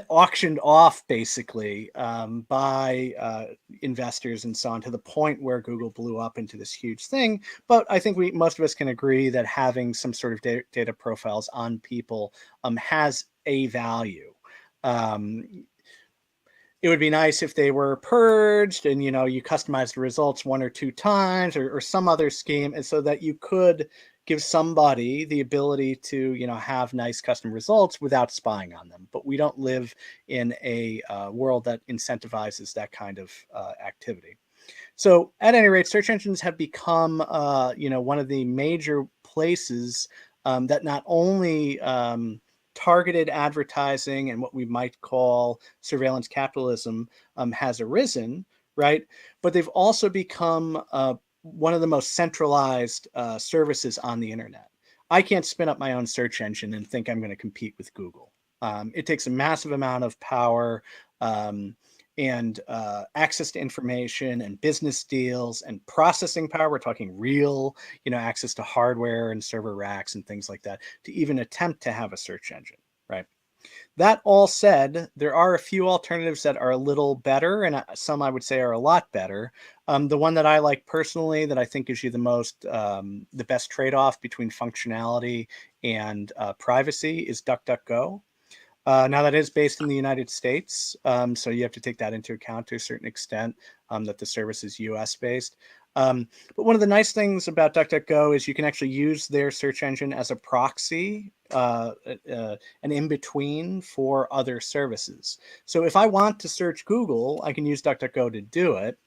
auctioned off basically by investors and so on, to the point where Google blew up into this huge thing. But I think most of us can agree that having some sort of data profiles on people has a value. It would be nice if they were purged and, you know, you customize the results 1 or 2 times or some other scheme, and so that you could give somebody the ability to, you know, have nice custom results without spying on them. But we don't live in a world that incentivizes that kind of activity. So at any rate, search engines have become, you know, one of the major places that not only targeted advertising and what we might call surveillance capitalism has arisen, right? But they've also become one of the most centralized services on the internet. I can't spin up my own search engine and think I'm going to compete with Google. It takes a massive amount of power. access to information and business deals and processing power. We're talking real, access to hardware and server racks and things like that to even attempt to have a search engine, right? That all said, there are a few alternatives that are a little better, and some I would say are a lot better. The one that I like personally, that I think gives you the best trade-off between functionality and privacy, is Duckduckgo. Now that is based in the United States, so you have to take that into account to a certain extent, that the service is US based. But one of the nice things about Duckduckgo is you can actually use their search engine as a proxy, an in-between for other services. So if I want to search Google, I can use Duckduckgo to do it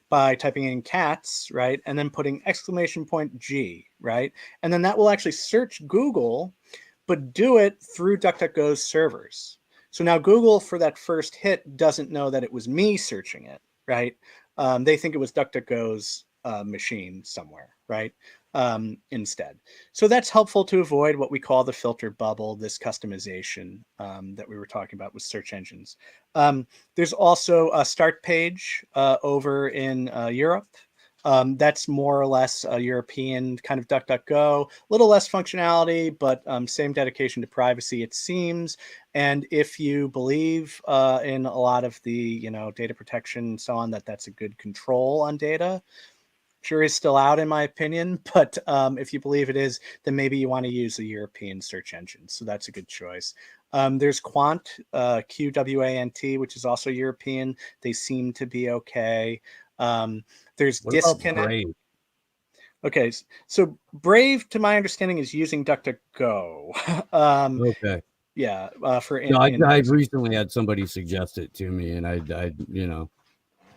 by typing in cats, right? And then putting !G, right? And then that will actually search Google, but do it through DuckDuckGo's servers. So now Google, for that first hit, doesn't know that it was me searching it, right? They think it was DuckDuckGo's machine somewhere, right? Instead. So that's helpful to avoid what we call the filter bubble, this customization that we were talking about with search engines. There's also a start page over in Europe. That's more or less a European kind of DuckDuckGo, a little less functionality, but same dedication to privacy, it seems. And if you believe in a lot of the data protection and so on, that's a good control on data. Sure is still out in my opinion, but if you believe it is, then maybe you want to use a European search engine. So that's a good choice. There's Quant, QWANT, which is also European. They seem to be okay. There's What about Disconnect. Brave? Okay, so Brave, to my understanding, is using DuckDuckGo. Okay. Yeah, for No, I recently had somebody suggest it to me, and I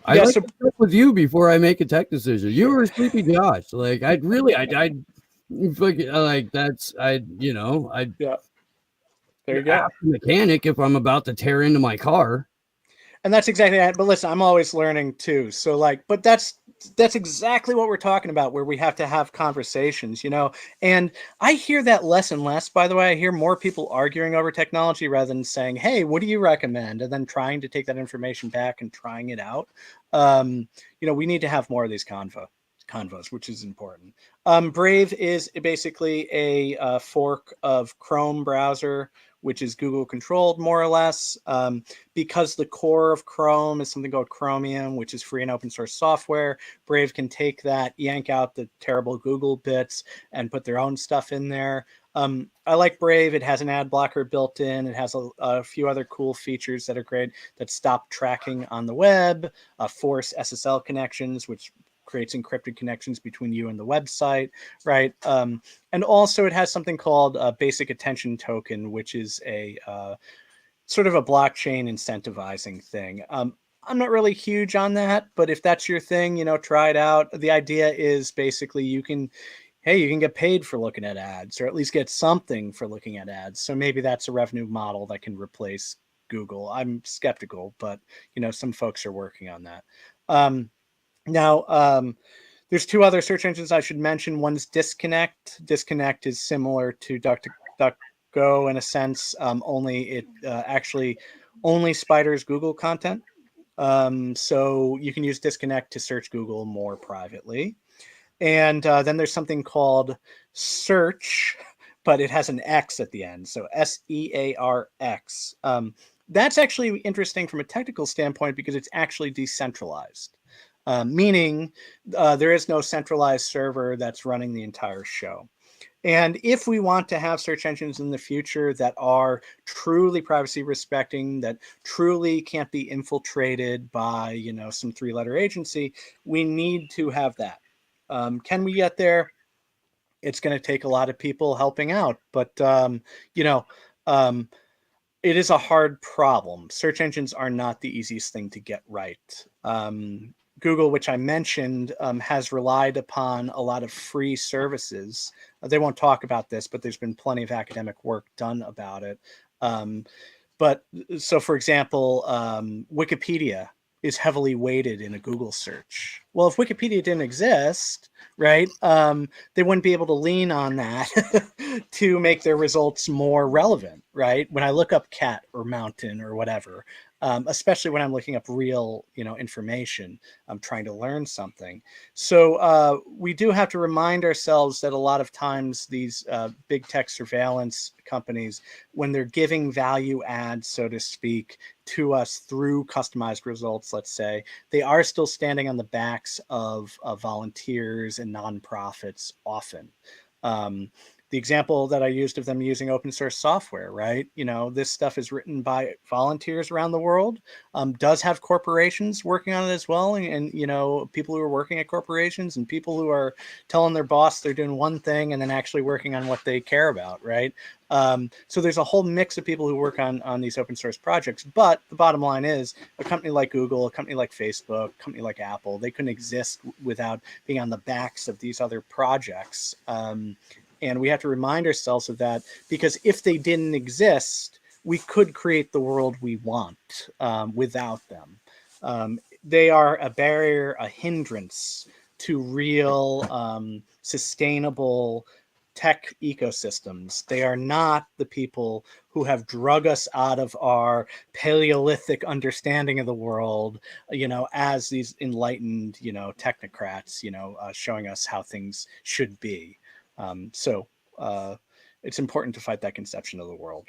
Yeah, like so- to check with you before I make a tech decision. You were a sleepy Josh. Like like that's Yeah, there you go. ask the mechanic if I'm about to tear into my car. And that's exactly that. But listen, I'm always learning too. So but that's exactly what we're talking about, where we have to have conversations, and I hear that less and less, by the way. I hear more people arguing over technology rather than saying, hey, what do you recommend? And then trying to take that information back and trying it out. We need to have more of these convos, which is important. Brave is basically a fork of Chrome browser, which is Google controlled more or less, because the core of Chrome is something called Chromium, which is free and open source software. Brave can take that, yank out the terrible Google bits, and put their own stuff in there. I like Brave. It has an ad blocker built in. It has a few other cool features that are great, that stop tracking on the web, force SSL connections, which creates encrypted connections between you and the website, right? And also it has something called a basic attention token, which is a sort of a blockchain incentivizing thing. I'm not really huge on that, but if that's your thing, try it out. The idea is basically you can get paid for looking at ads, or at least get something for looking at ads. So maybe that's a revenue model that can replace Google. I'm skeptical, but some folks are working on that. Now, there's two other search engines I should mention. One's Disconnect. Disconnect is similar to DuckDuckGo in a sense, only it actually only spiders Google content. So you can use Disconnect to search Google more privately. And then there's something called Search, but it has an X at the end. So SEARX. That's actually interesting from a technical standpoint because it's actually decentralized. Meaning there is no centralized server that's running the entire show. And if we want to have search engines in the future that are truly privacy respecting, that truly can't be infiltrated by, some three-letter agency, we need to have that. Can we get there? It's going to take a lot of people helping out, but it is a hard problem. Search engines are not the easiest thing to get right. Google, which I mentioned, has relied upon a lot of free services. They won't talk about this, but there's been plenty of academic work done about it. So for example, Wikipedia is heavily weighted in a Google search. Well, if Wikipedia didn't exist, right, they wouldn't be able to lean on that to make their results more relevant, right? When I look up cat or mountain or whatever, especially when I'm looking up real, information, I'm trying to learn something. So we do have to remind ourselves that a lot of times these big tech surveillance companies, when they're giving value adds, so to speak, to us through customized results, let's say, they are still standing on the backs of volunteers and nonprofits often. The example that I used of them using open source software, right? This stuff is written by volunteers around the world, does have corporations working on it as well. And people who are working at corporations and people who are telling their boss they're doing one thing and then actually working on what they care about, right? So there's a whole mix of people who work on these open source projects. But the bottom line is a company like Google, a company like Facebook, a company like Apple, they couldn't exist without being on the backs of these other projects. And we have to remind ourselves of that, because if they didn't exist, we could create the world we want without them. They are a barrier, a hindrance to real sustainable tech ecosystems. They are not the people who have drug us out of our Paleolithic understanding of the world, as these enlightened, technocrats, showing us how things should be. So it's important to fight that conception of the world.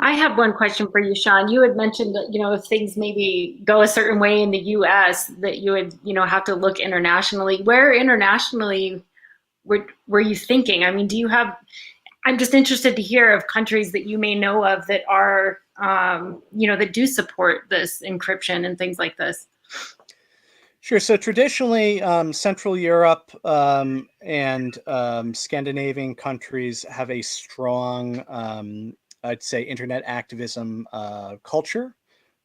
I have one question for you, Sean. You had mentioned that, if things maybe go a certain way in the US, that you would, have to look internationally. Where internationally were you thinking? I mean, I'm just interested to hear of countries that you may know of that are, that do support this encryption and things like this. Sure. So traditionally, Central Europe and Scandinavian countries have a strong, I'd say, internet activism culture.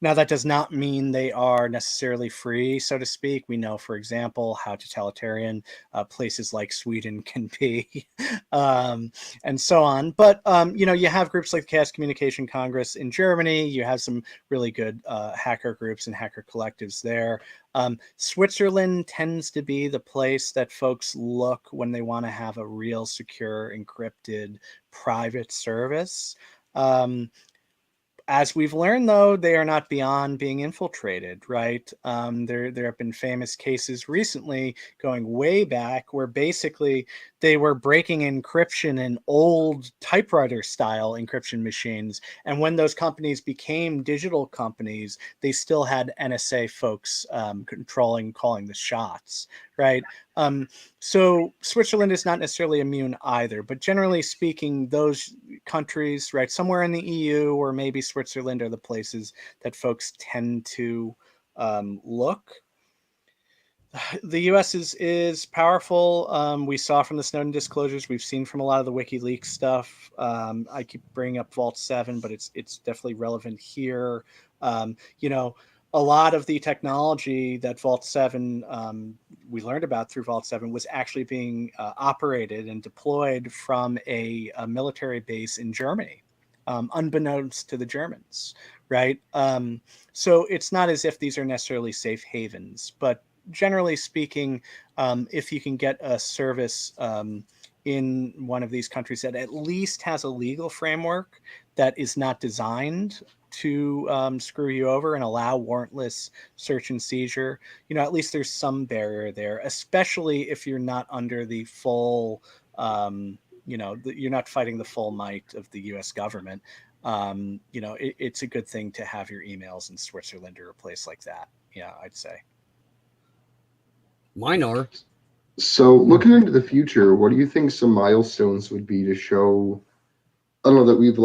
Now, that does not mean they are necessarily free, so to speak. We know, for example, how totalitarian places like Sweden can be, and so on. But, you have groups like the Chaos Communication Congress in Germany. You have some really good hacker groups and hacker collectives there. Switzerland tends to be the place that folks look when they want to have a real secure, encrypted, private service. As we've learned, though, they are not beyond being infiltrated, right? There have been famous cases recently going way back where basically they were breaking encryption in old typewriter-style encryption machines. And when those companies became digital companies, they still had NSA folks calling the shots, right? So Switzerland is not necessarily immune either, but generally speaking, those countries, right, somewhere in the EU or maybe Switzerland are the places that folks tend to look. The US is powerful. We saw from the Snowden disclosures, we've seen from a lot of the WikiLeaks stuff. I keep bringing up Vault 7, but it's definitely relevant here. A lot of the technology that Vault 7 we learned about through Vault 7 was actually being operated and deployed from a military base in Germany, unbeknownst to the Germans, right? So it's not as if these are necessarily safe havens, but generally speaking, if you can get a service in one of these countries that at least has a legal framework that is not designed to screw you over and allow warrantless search and seizure, at least there's some barrier there, especially if you're not under the full, you're not fighting the full might of the US government. It's a good thing to have your emails in Switzerland or a place like that. Yeah, I'd say. Mine are. So looking into the future, what do you think some milestones would be to show, I don't know, that we've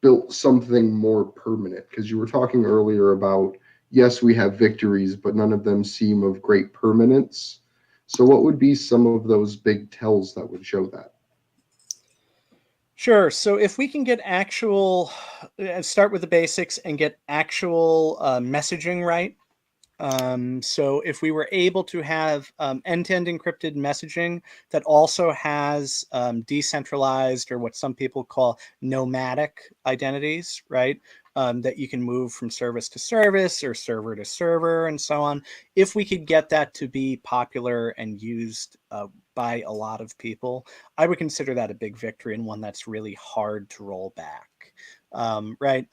built something more permanent? Because you were talking earlier about, yes, we have victories, but none of them seem of great permanence. So what would be some of those big tells that would show that? Sure. So if we can get start with the basics and get actual messaging right, So if we were able to have end-to-end encrypted messaging that also has decentralized, or what some people call nomadic identities, right? That you can move from service to service or server to server and so on. If we could get that to be popular and used by a lot of people, I would consider that a big victory, and one that's really hard to roll back, right?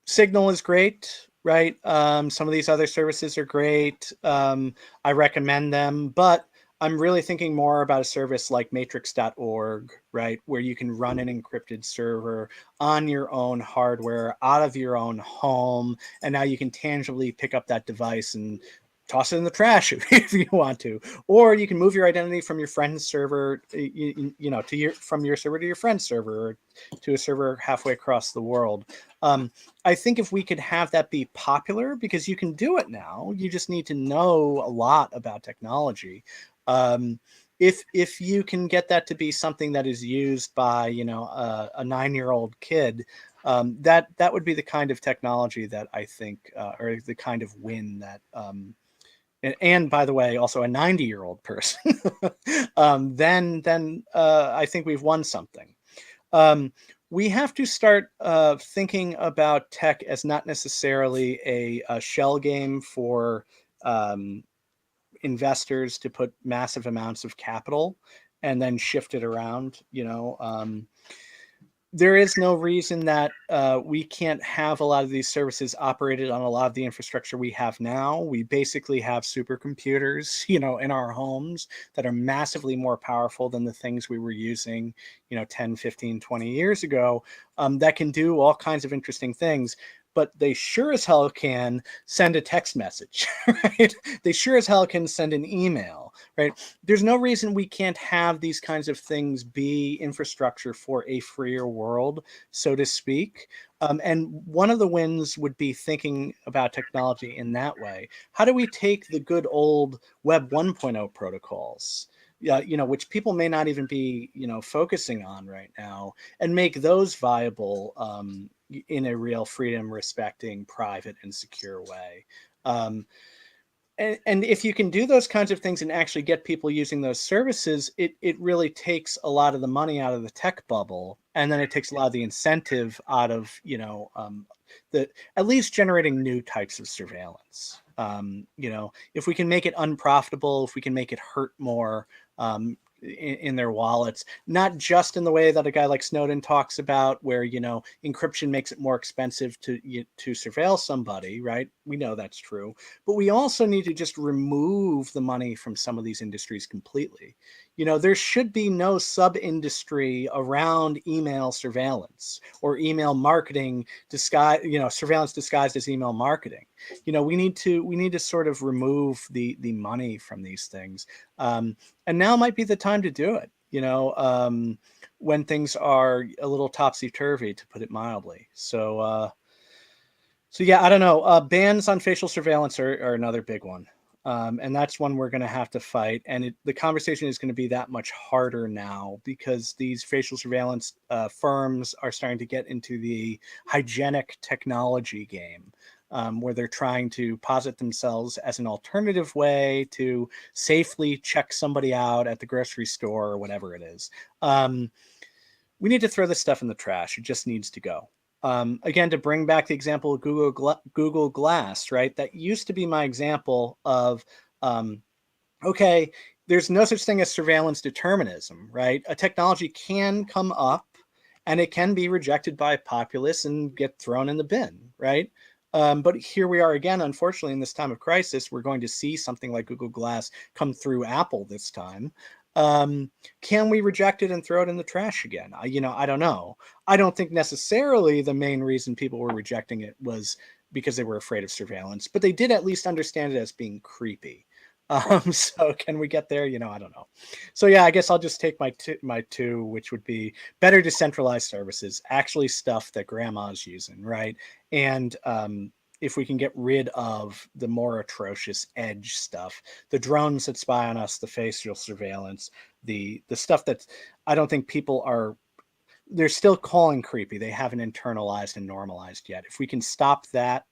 Signal is great, right? Some of these other services are great. I recommend them, but I'm really thinking more about a service like matrix.org, right? Where you can run an encrypted server on your own hardware, out of your own home. And now you can tangibly pick up that device and toss it in the trash if you want to, or you can move your identity from your friend's server, from your server to your friend's server, or to a server halfway across the world. I think if we could have that be popular, because you can do it now, you just need to know a lot about technology. If you can get that to be something that is used by, a 9-year-old kid, that would be the kind of technology that I think, or the kind of win that, and by the way, also a 90-year-old person, then I think we've won something. We have to start thinking about tech as not necessarily a shell game for investors to put massive amounts of capital and then shift it around. There is no reason that we can't have a lot of these services operated on a lot of the infrastructure we have now. We basically have supercomputers, in our homes that are massively more powerful than the things we were using, 10, 15, 20 years ago, that can do all kinds of interesting things. But they sure as hell can send a text message, right? They sure as hell can send an email, right? There's no reason we can't have these kinds of things be infrastructure for a freer world, so to speak. And one of the wins would be thinking about technology in that way. How do we take the good old Web 1.0 protocols, which people may not even be, focusing on right now, and make those viable in a real freedom respecting, private and secure way. And if you can do those kinds of things and actually get people using those services, it really takes a lot of the money out of the tech bubble, and then it takes a lot of the incentive out of at least generating new types of surveillance. If we can make it unprofitable, if we can make it hurt more in their wallets, not just in the way that a guy like Snowden talks about, where encryption makes it more expensive to surveil somebody, right? We know that's true, but we also need to just remove the money from some of these industries completely. There should be no sub-industry around email surveillance or email marketing surveillance disguised as email marketing. We need to sort of remove the money from these things. And now might be the time to do it, when things are a little topsy-turvy, to put it mildly. So yeah, I don't know. Bans on facial surveillance are another big one. And that's one we're going to have to fight. And the conversation is going to be that much harder now, because these facial surveillance firms are starting to get into the hygienic technology game, where they're trying to posit themselves as an alternative way to safely check somebody out at the grocery store or whatever it is. We need to throw this stuff in the trash. It just needs to go. Again, to bring back the example of Google Glass, right? That used to be my example of, okay, there's no such thing as surveillance determinism, right? A technology can come up and it can be rejected by populace and get thrown in the bin, right? But here we are again, unfortunately, in this time of crisis, we're going to see something like Google Glass come through Apple this time. Can we reject it and throw it in the trash again? I don't know. I don't think necessarily the main reason people were rejecting it was because they were afraid of surveillance, but they did at least understand it as being creepy. So can we get there? I don't know. So yeah, I guess I'll just take my two, which would be better decentralized services, actually stuff that grandma's using, right? And if we can get rid of the more atrocious edge stuff, the drones that spy on us, the facial surveillance, the stuff that I don't think people they're still calling creepy. They haven't internalized and normalized yet. If we can stop that,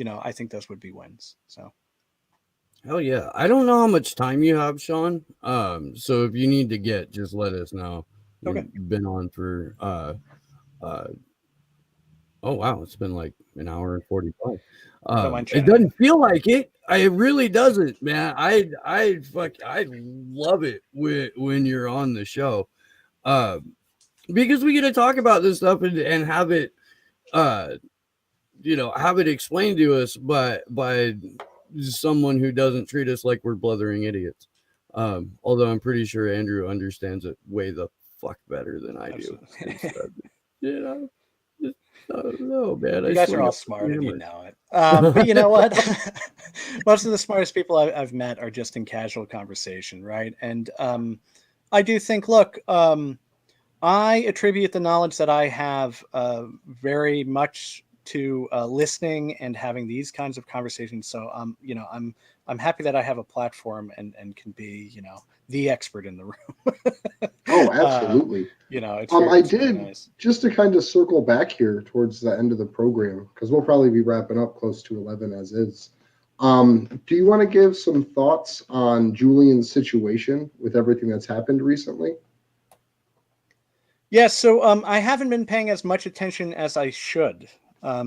I think those would be wins. So. Hell yeah. I don't know how much time you have, Sean. So if you need to just let us know. Okay. You've been on for oh wow, it's been like an hour and 45. It doesn't feel like it. It really doesn't, man. I love it when you're on the show. Because we get to talk about this stuff and have it have it explained to us by someone who doesn't treat us like we're blithering idiots. Although I'm pretty sure Andrew understands it way the fuck better than I do. No, man. You guys are all smart and you know it. But you know what? Most of the smartest people I've met are just in casual conversation, right? And I do think, look, I attribute the knowledge that I have very much to listening and having these kinds of conversations. So I'm happy that I have a platform and can be, the expert in the room. Oh, absolutely. It's nice. Just to kind of circle back here towards the end of the program, because we'll probably be wrapping up close to 11 as is. Do you want to give some thoughts on Julian's situation with everything that's happened recently? Yes. So I haven't been paying as much attention as I should.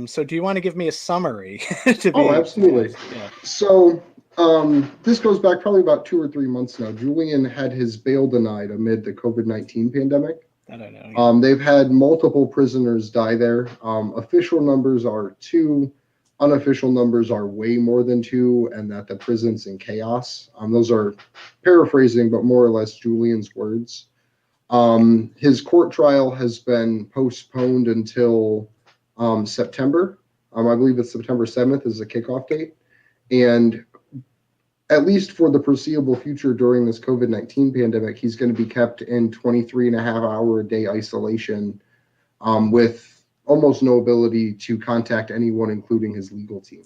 So do you want to give me a summary? Absolutely. Yeah. So this goes back probably about 2 or 3 months now. Julian had his bail denied amid the COVID-19 pandemic. I don't know. Yeah. They've had multiple prisoners die there. Official numbers are 2. Unofficial numbers are way more than 2, and that the prison's in chaos. Those are paraphrasing, but more or less Julian's words. His court trial has been postponed until September. I believe it's September 7th is the kickoff date. And at least for the foreseeable future during this COVID-19 pandemic, he's going to be kept in 23.5-hour-a-day isolation with almost no ability to contact anyone, including his legal team.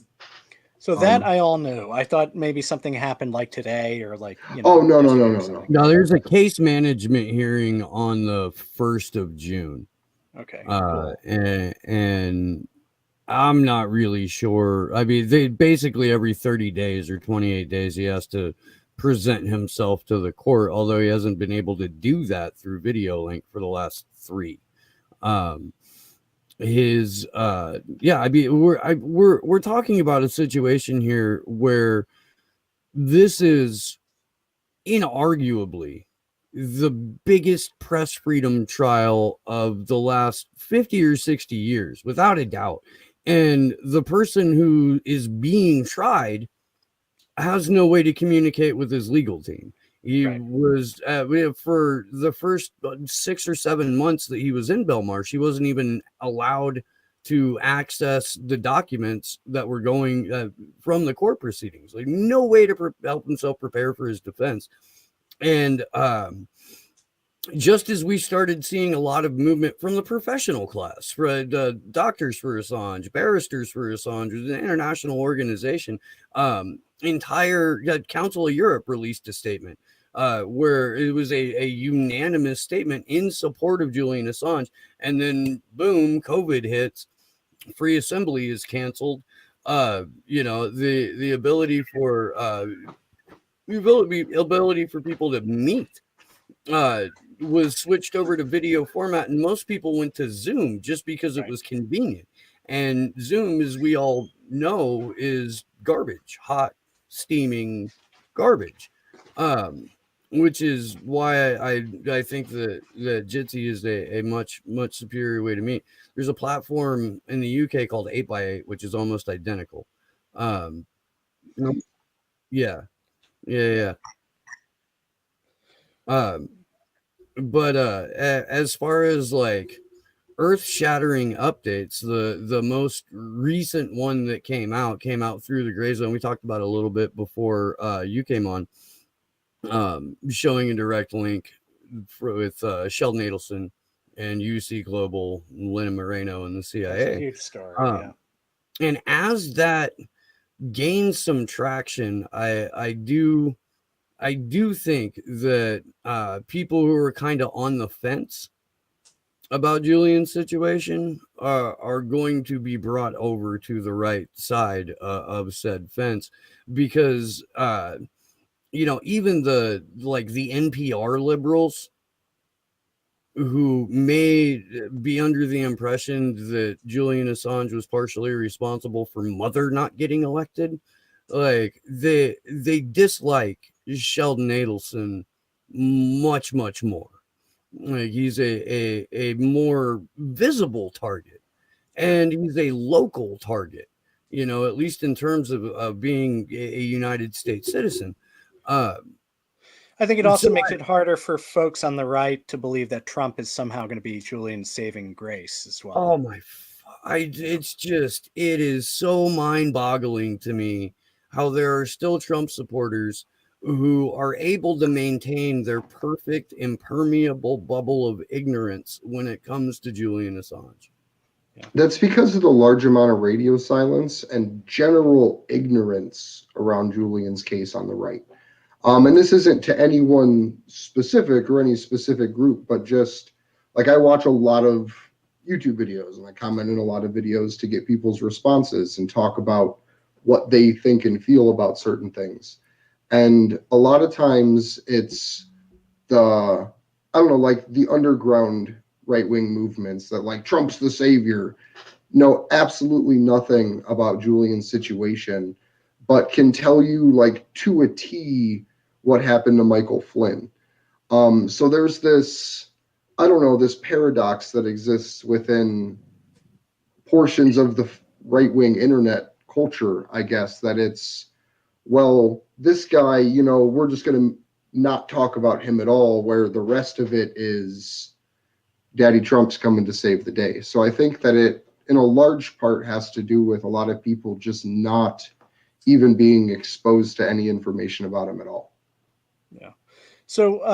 So that I all knew. I thought maybe something happened like today or like, Oh, no. No, there's a case management hearing on the 1st of June. Okay. Cool. And I'm not really sure. I mean, they basically every 30 days or 28 days, he has to present himself to the court, although he hasn't been able to do that through video link for the last 3. I mean, we're talking about a situation here where this is inarguably the biggest press freedom trial of the last 50 or 60 years, without a doubt. And the person who is being tried has no way to communicate with his legal team. He was for the first 6 or 7 months that he was in Belmarsh, he wasn't even allowed to access the documents that were going from the court proceedings. Like, no way to help himself prepare for his defense. And just as we started seeing a lot of movement from the professional class, for doctors for Assange, barristers for Assange, an international organization, entire Council of Europe released a statement where it was a unanimous statement in support of Julian Assange. And then boom, COVID hits, free assembly is canceled. The ability for people to meet was switched over to video format, and most people went to Zoom just because it was convenient. And Zoom, as we all know, is garbage, hot, steaming garbage. Which is why I think that Jitsi is a much superior way to meet. There's a platform in the UK called 8x8, which is almost identical. Yeah. But as far as like earth-shattering updates, the most recent one that came out through the gray zone. We talked about it a little bit before you came on, showing a direct link with Sheldon Adelson and UC Global, Lynn Moreno, and the CIA. That's a huge story. And as that gains some traction, I do think that people who are kind of on the fence about Julian's situation are going to be brought over to the right side of said fence, because even the NPR liberals who may be under the impression that Julian Assange was partially responsible for Mother not getting elected, like they dislike Sheldon Adelson much more. Like, he's a more visible target, and he's a local target, at least in terms of being a United States citizen. I think it also So makes it harder for folks on the right to believe that Trump is somehow going to be Julian's saving grace as well. Oh my, it is so mind-boggling to me how there are still Trump supporters who are able to maintain their perfect, impermeable bubble of ignorance when it comes to Julian Assange. That's because of the large amount of radio silence and general ignorance around Julian's case on the right. And this isn't to anyone specific or any specific group, but just like I watch a lot of YouTube videos and I comment in a lot of videos to get people's responses and talk about what they think and feel about certain things. And a lot of times it's like the underground right-wing movements that like Trump's the savior, know absolutely nothing about Julian's situation, but can tell you like to a T what happened to Michael Flynn. So there's this paradox that exists within portions of the right-wing internet culture, I guess, that it's, well, this guy, we're just going to not talk about him at all, where the rest of it is Daddy Trump's coming to save the day. So I think that it, in a large part, has to do with a lot of people just not even being exposed to any information about him at all. Yeah. So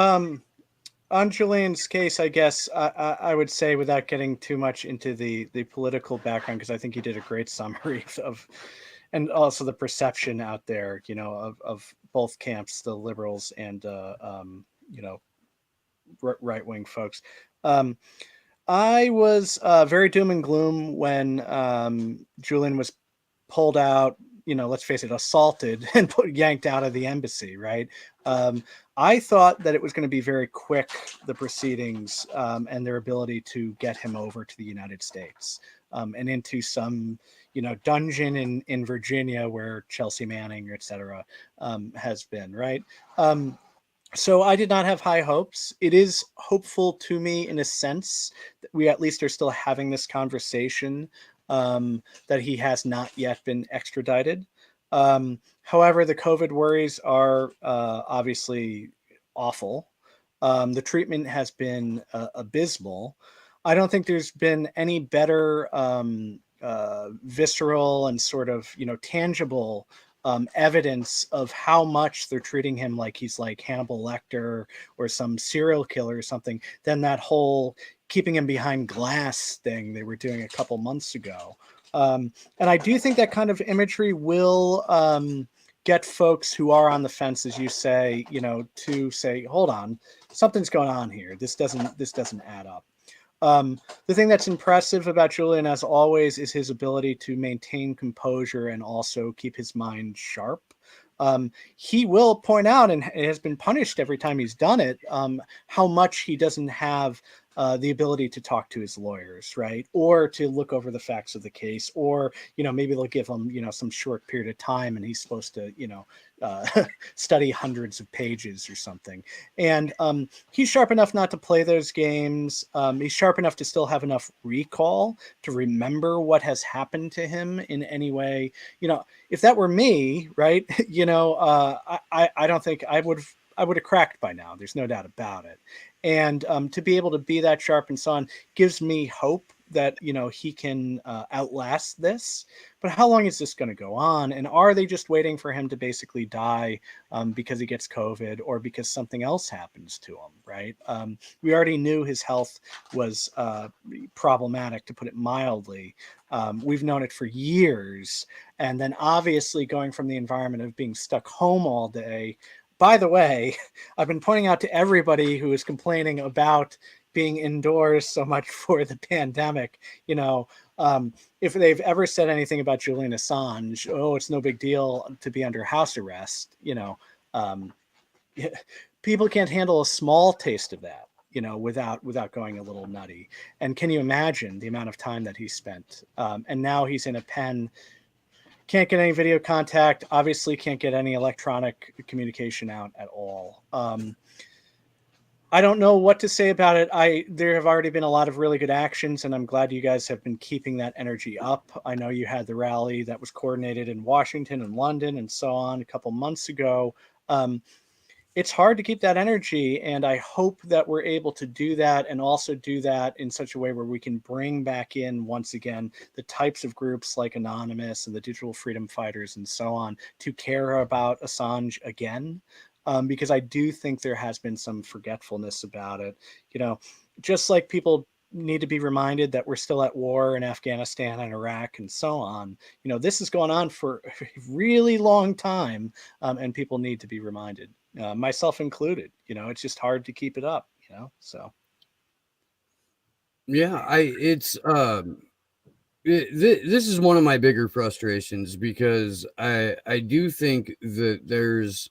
on Julian's case, I guess I would say, without getting too much into the political background, because I think you did a great summary of, and also the perception out there, of both camps, the liberals and right-wing folks. I was very doom and gloom when Julian was pulled out, let's face it, assaulted and yanked out of the embassy, right? I thought that it was going to be very quick, the proceedings, and their ability to get him over to the United States and into some, dungeon in Virginia where Chelsea Manning, et cetera, has been, right? So I did not have high hopes. It is hopeful to me in a sense that we at least are still having this conversation, that he has not yet been extradited. However, the COVID worries are obviously awful. The treatment has been abysmal. I don't think there's been any better visceral and sort of, tangible evidence of how much they're treating him like he's like Hannibal Lecter or some serial killer or something than that whole keeping him behind glass thing they were doing a couple months ago. And I do think that kind of imagery will get folks who are on the fence, as you say, to say, hold on, something's going on here. This doesn't add up. The thing that's impressive about Julian, as always, is his ability to maintain composure and also keep his mind sharp. He will point out, and has been punished every time he's done it, how much he doesn't have the ability to talk to his lawyers, right? Or to look over the facts of the case, or, maybe they'll give him, some short period of time and he's supposed to, study hundreds of pages or something. And he's sharp enough not to play those games. He's sharp enough to still have enough recall to remember what has happened to him in any way. If that were me, right, I don't think I would have cracked by now. There's no doubt about it. And to be able to be that sharp and so on gives me hope that, he can outlast this. But how long is this going to go on? And are they just waiting for him to basically die because he gets COVID or because something else happens to him, right? We already knew his health was problematic, to put it mildly. We've known it for years. And then obviously going from the environment of being stuck home all day. By the way, I've been pointing out to everybody who is complaining about, being indoors so much for the pandemic, if they've ever said anything about Julian Assange, oh, it's no big deal to be under house arrest, people can't handle a small taste of that, without going a little nutty. And can you imagine the amount of time that he spent? And now he's in a pen, can't get any video contact, obviously can't get any electronic communication out at all. I don't know what to say about it. There have already been a lot of really good actions, and I'm glad you guys have been keeping that energy up. I know you had the rally that was coordinated in Washington and London and so on a couple months ago. It's hard to keep that energy, and I hope that we're able to do that, and also do that in such a way where we can bring back in, once again, the types of groups like Anonymous and the digital freedom fighters and so on to care about Assange again. Because I do think there has been some forgetfulness about it. Just like people need to be reminded that we're still at war in Afghanistan and Iraq and so on. This has gone on for a really long time, and people need to be reminded, myself included. It's just hard to keep it up, so. Yeah, this is one of my bigger frustrations, because I do think that there's,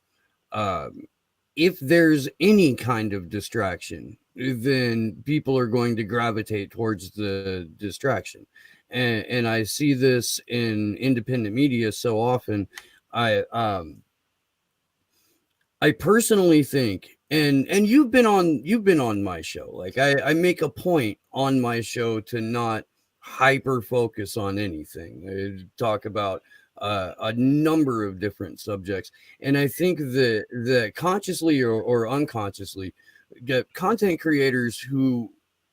if there's any kind of distraction, then people are going to gravitate towards the distraction. And I see this in independent media so often. I personally think, and you've been on my show. Like I make a point on my show to not hyper focus on anything. I talk about a number of different subjects, and I think that consciously or unconsciously, content creators who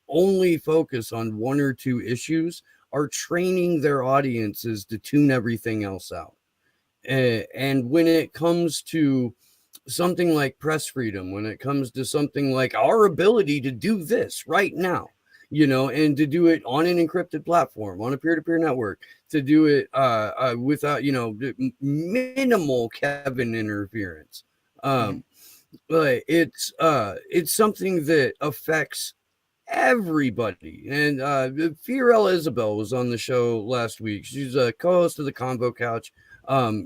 only focus on one or two issues are training their audiences to tune everything else out. And when it comes to something like press freedom, when it comes to something like our ability to do this right now, and to do it on an encrypted platform, on a peer-to-peer network, to do it without, minimal Kevin interference. But it's something that affects everybody. And Fiorella Isabel was on the show last week. She's a co-host of the Convo Couch.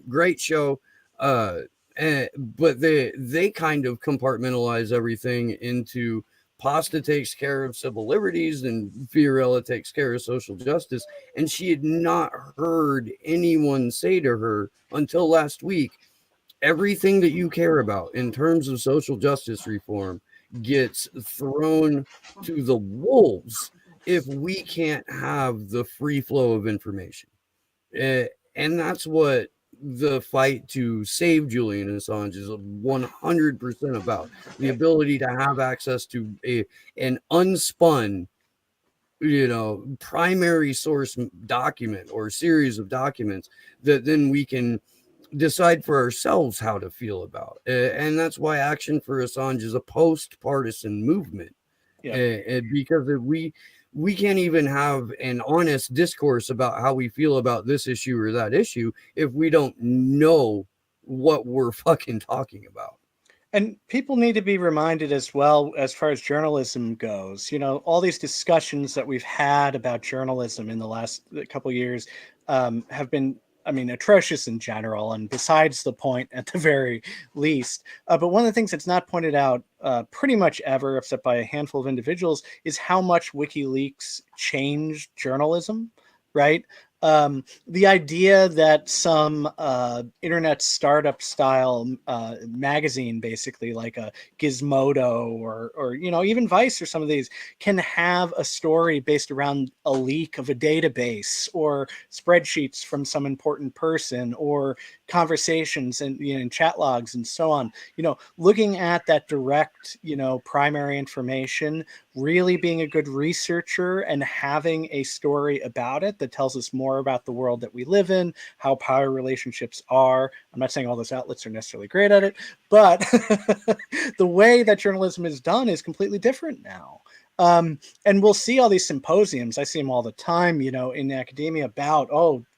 Great show. But they kind of compartmentalize everything into Pasta takes care of civil liberties and Fiorella takes care of social justice. And she had not heard anyone say to her until last week, everything that you care about in terms of social justice reform gets thrown to the wolves if we can't have the free flow of information. And that's what the fight to save Julian Assange is 100% about. The ability to have access to an unspun, primary source document or series of documents that then we can decide for ourselves how to feel about. And that's why Action for Assange is a post-partisan movement. Yeah. Because we can't even have an honest discourse about how we feel about this issue or that issue if we don't know what we're fucking talking about. And people need to be reminded as well, as far as journalism goes, all these discussions that we've had about journalism in the last couple of years have been, atrocious in general, and besides the point at the very least. But one of the things that's not pointed out pretty much ever, except by a handful of individuals, is how much WikiLeaks changed journalism, right? The idea that some internet startup style magazine, basically like a Gizmodo or even Vice or some of these, can have a story based around a leak of a database or spreadsheets from some important person or conversations and in chat logs and so on. Looking at that direct, primary information, really being a good researcher and having a story about it that tells us more about the world that we live in, how power relationships are. I'm not saying all those outlets are necessarily great at it, but the way that journalism is done is completely different now. And we'll see all these symposiums. I see them all the time, in academia about,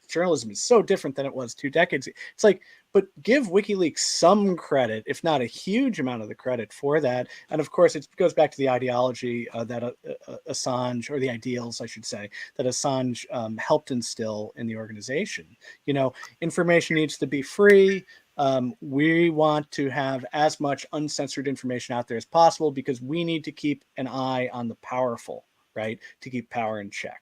journalism is so different than it was 2 decades. It's like, but give WikiLeaks some credit, if not a huge amount of the credit for that. And of course, it goes back to the ideology that Assange, or the ideals, I should say, that Assange helped instill in the organization. You know, information needs to be free. We want to have as much uncensored information out there as possible because we need to keep an eye on the powerful, right? To keep power in check.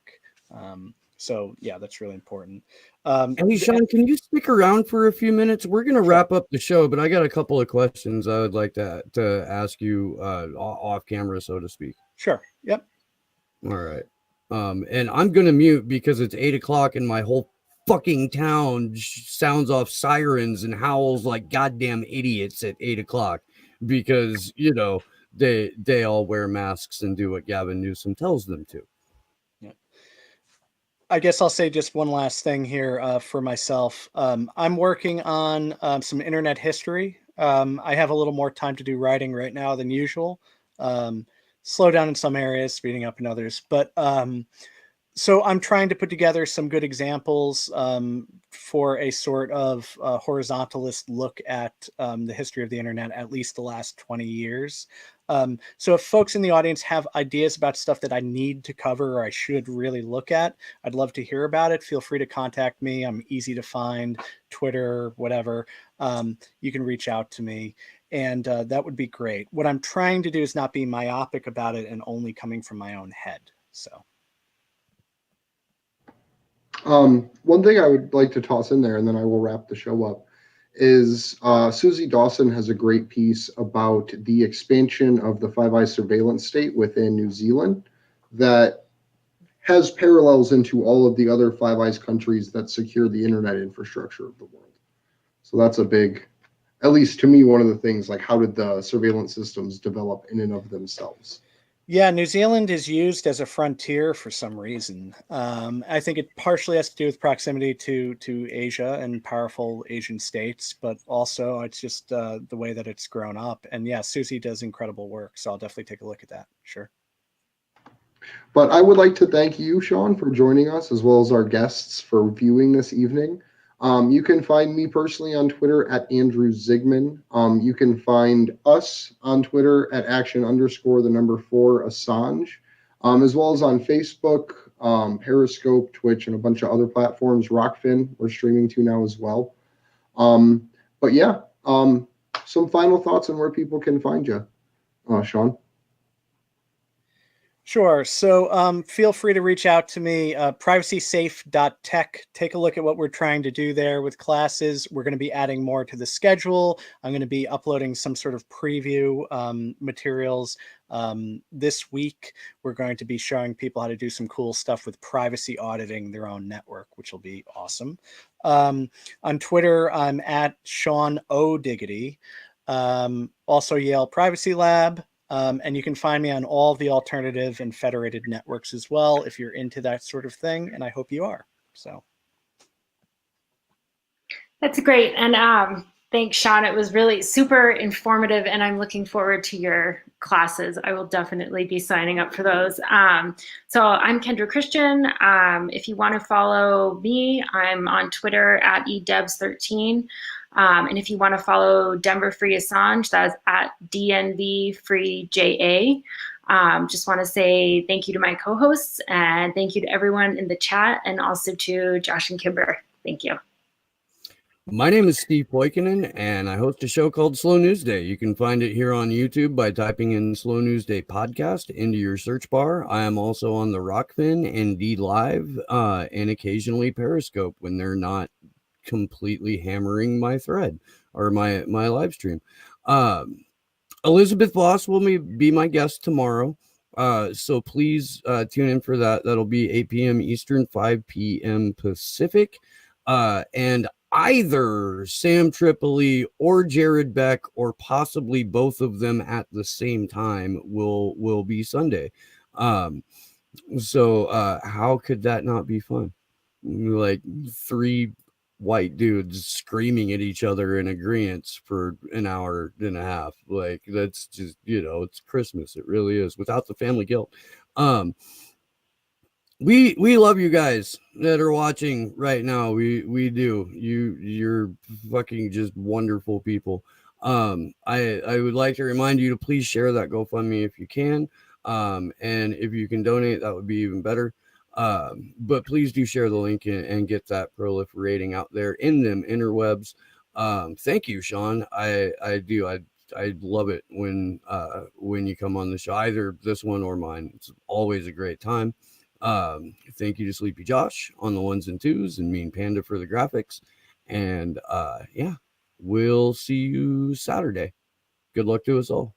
So yeah, that's really important. Hey, Sean, can you stick around for a few minutes? We're going to wrap up the show, but I got a couple of questions I would like to ask you off camera, so to speak. Sure. Yep. All right. And I'm going to mute because it's 8 o'clock and my whole fucking town sounds off sirens and howls like goddamn idiots at 8 o'clock because, you know, they all wear masks and do what Gavin Newsom tells them to. I guess I'll say just one last thing here for myself. I'm working on some internet history. I have a little more time to do writing right now than usual. Slow down in some areas, speeding up in others. But so I'm trying to put together some good examples for a sort of horizontalist look at the history of the internet, at least the last 20 years. So if folks in the audience have ideas about stuff that I need to cover or I should really look at, I'd love to hear about it. Feel free to contact me. I'm easy to find, Twitter, whatever. You can reach out to me, and that would be great. What I'm trying to do is not be myopic about it and only coming from my own head. So. One thing I would like to toss in there, and then I will wrap the show up, is Susie Dawson has a great piece about the expansion of the Five Eyes surveillance state within New Zealand that has parallels into all of the other Five Eyes countries that secure the internet infrastructure of the world. So that's a big, at least to me, one of the things, like how did the surveillance systems develop in and of themselves? Yeah, New Zealand is used as a frontier for some reason. I think it partially has to do with proximity to Asia and powerful Asian states, but also it's just the way that it's grown up. And yeah, Susie does incredible work, so I'll definitely take a look at that. Sure. But I would like to thank you, Sean, for joining us, as well as our guests for viewing this evening. You can find me personally on Twitter at Andrew Zigman. You can find us on Twitter at action_4 Assange, as well as on Facebook, Periscope, Twitch, and a bunch of other platforms. Rockfin, we're streaming to now as well. But yeah, some final thoughts on where people can find you, Sean. Sure. So feel free to reach out to me, privacysafe.tech. Take a look at what we're trying to do there with classes. We're going to be adding more to the schedule. I'm going to be uploading some sort of preview materials this week. We're going to be showing people how to do some cool stuff with privacy auditing their own network, which will be awesome. On Twitter, I'm at Sean O. Diggity. Also Yale Privacy Lab. And you can find me on all the alternative and federated networks as well if you're into that sort of thing, and I hope you are. So that's great. And thanks, Sean. It was really super informative, and I'm looking forward to your classes. I will definitely be signing up for those. So I'm Kendra Christian. If you want to follow me, I'm on Twitter at edebs13. And if you want to follow Denver Free Assange, that's at DNV Free JA. Just want to say thank you to my co-hosts and thank you to everyone in the chat and also to Josh and Kimber. Thank you. My name is Steve Poikinen, and I host a show called Slow News Day. You can find it here on YouTube by typing in Slow News Day Podcast into your search bar. I am also on the Rockfin and D Live and occasionally Periscope when they're not completely hammering my thread or my live stream. Elizabeth Voss will be my guest tomorrow. So please tune in for that. That'll be 8 p.m. Eastern, 5 p.m. Pacific. And either Sam Tripoli or Jared Beck or possibly both of them at the same time will be Sunday. So how could that not be fun? Like 3 white dudes screaming at each other in agreement for an hour and a half. Like, that's just, it's Christmas. It really is, without the family guilt. we love you guys that are watching right now. We do. You're fucking just wonderful people. I would like to remind you to please share that GoFundMe if you can. And if you can donate, that would be even better. But please do share the link and get that proliferating out there in them interwebs. Thank you, Sean. I do. I love it when you come on the show, either this one or mine. It's always a great time. Thank you to Sleepy Josh on the 1s and 2s and Mean Panda for the graphics. And yeah, we'll see you Saturday. Good luck to us all.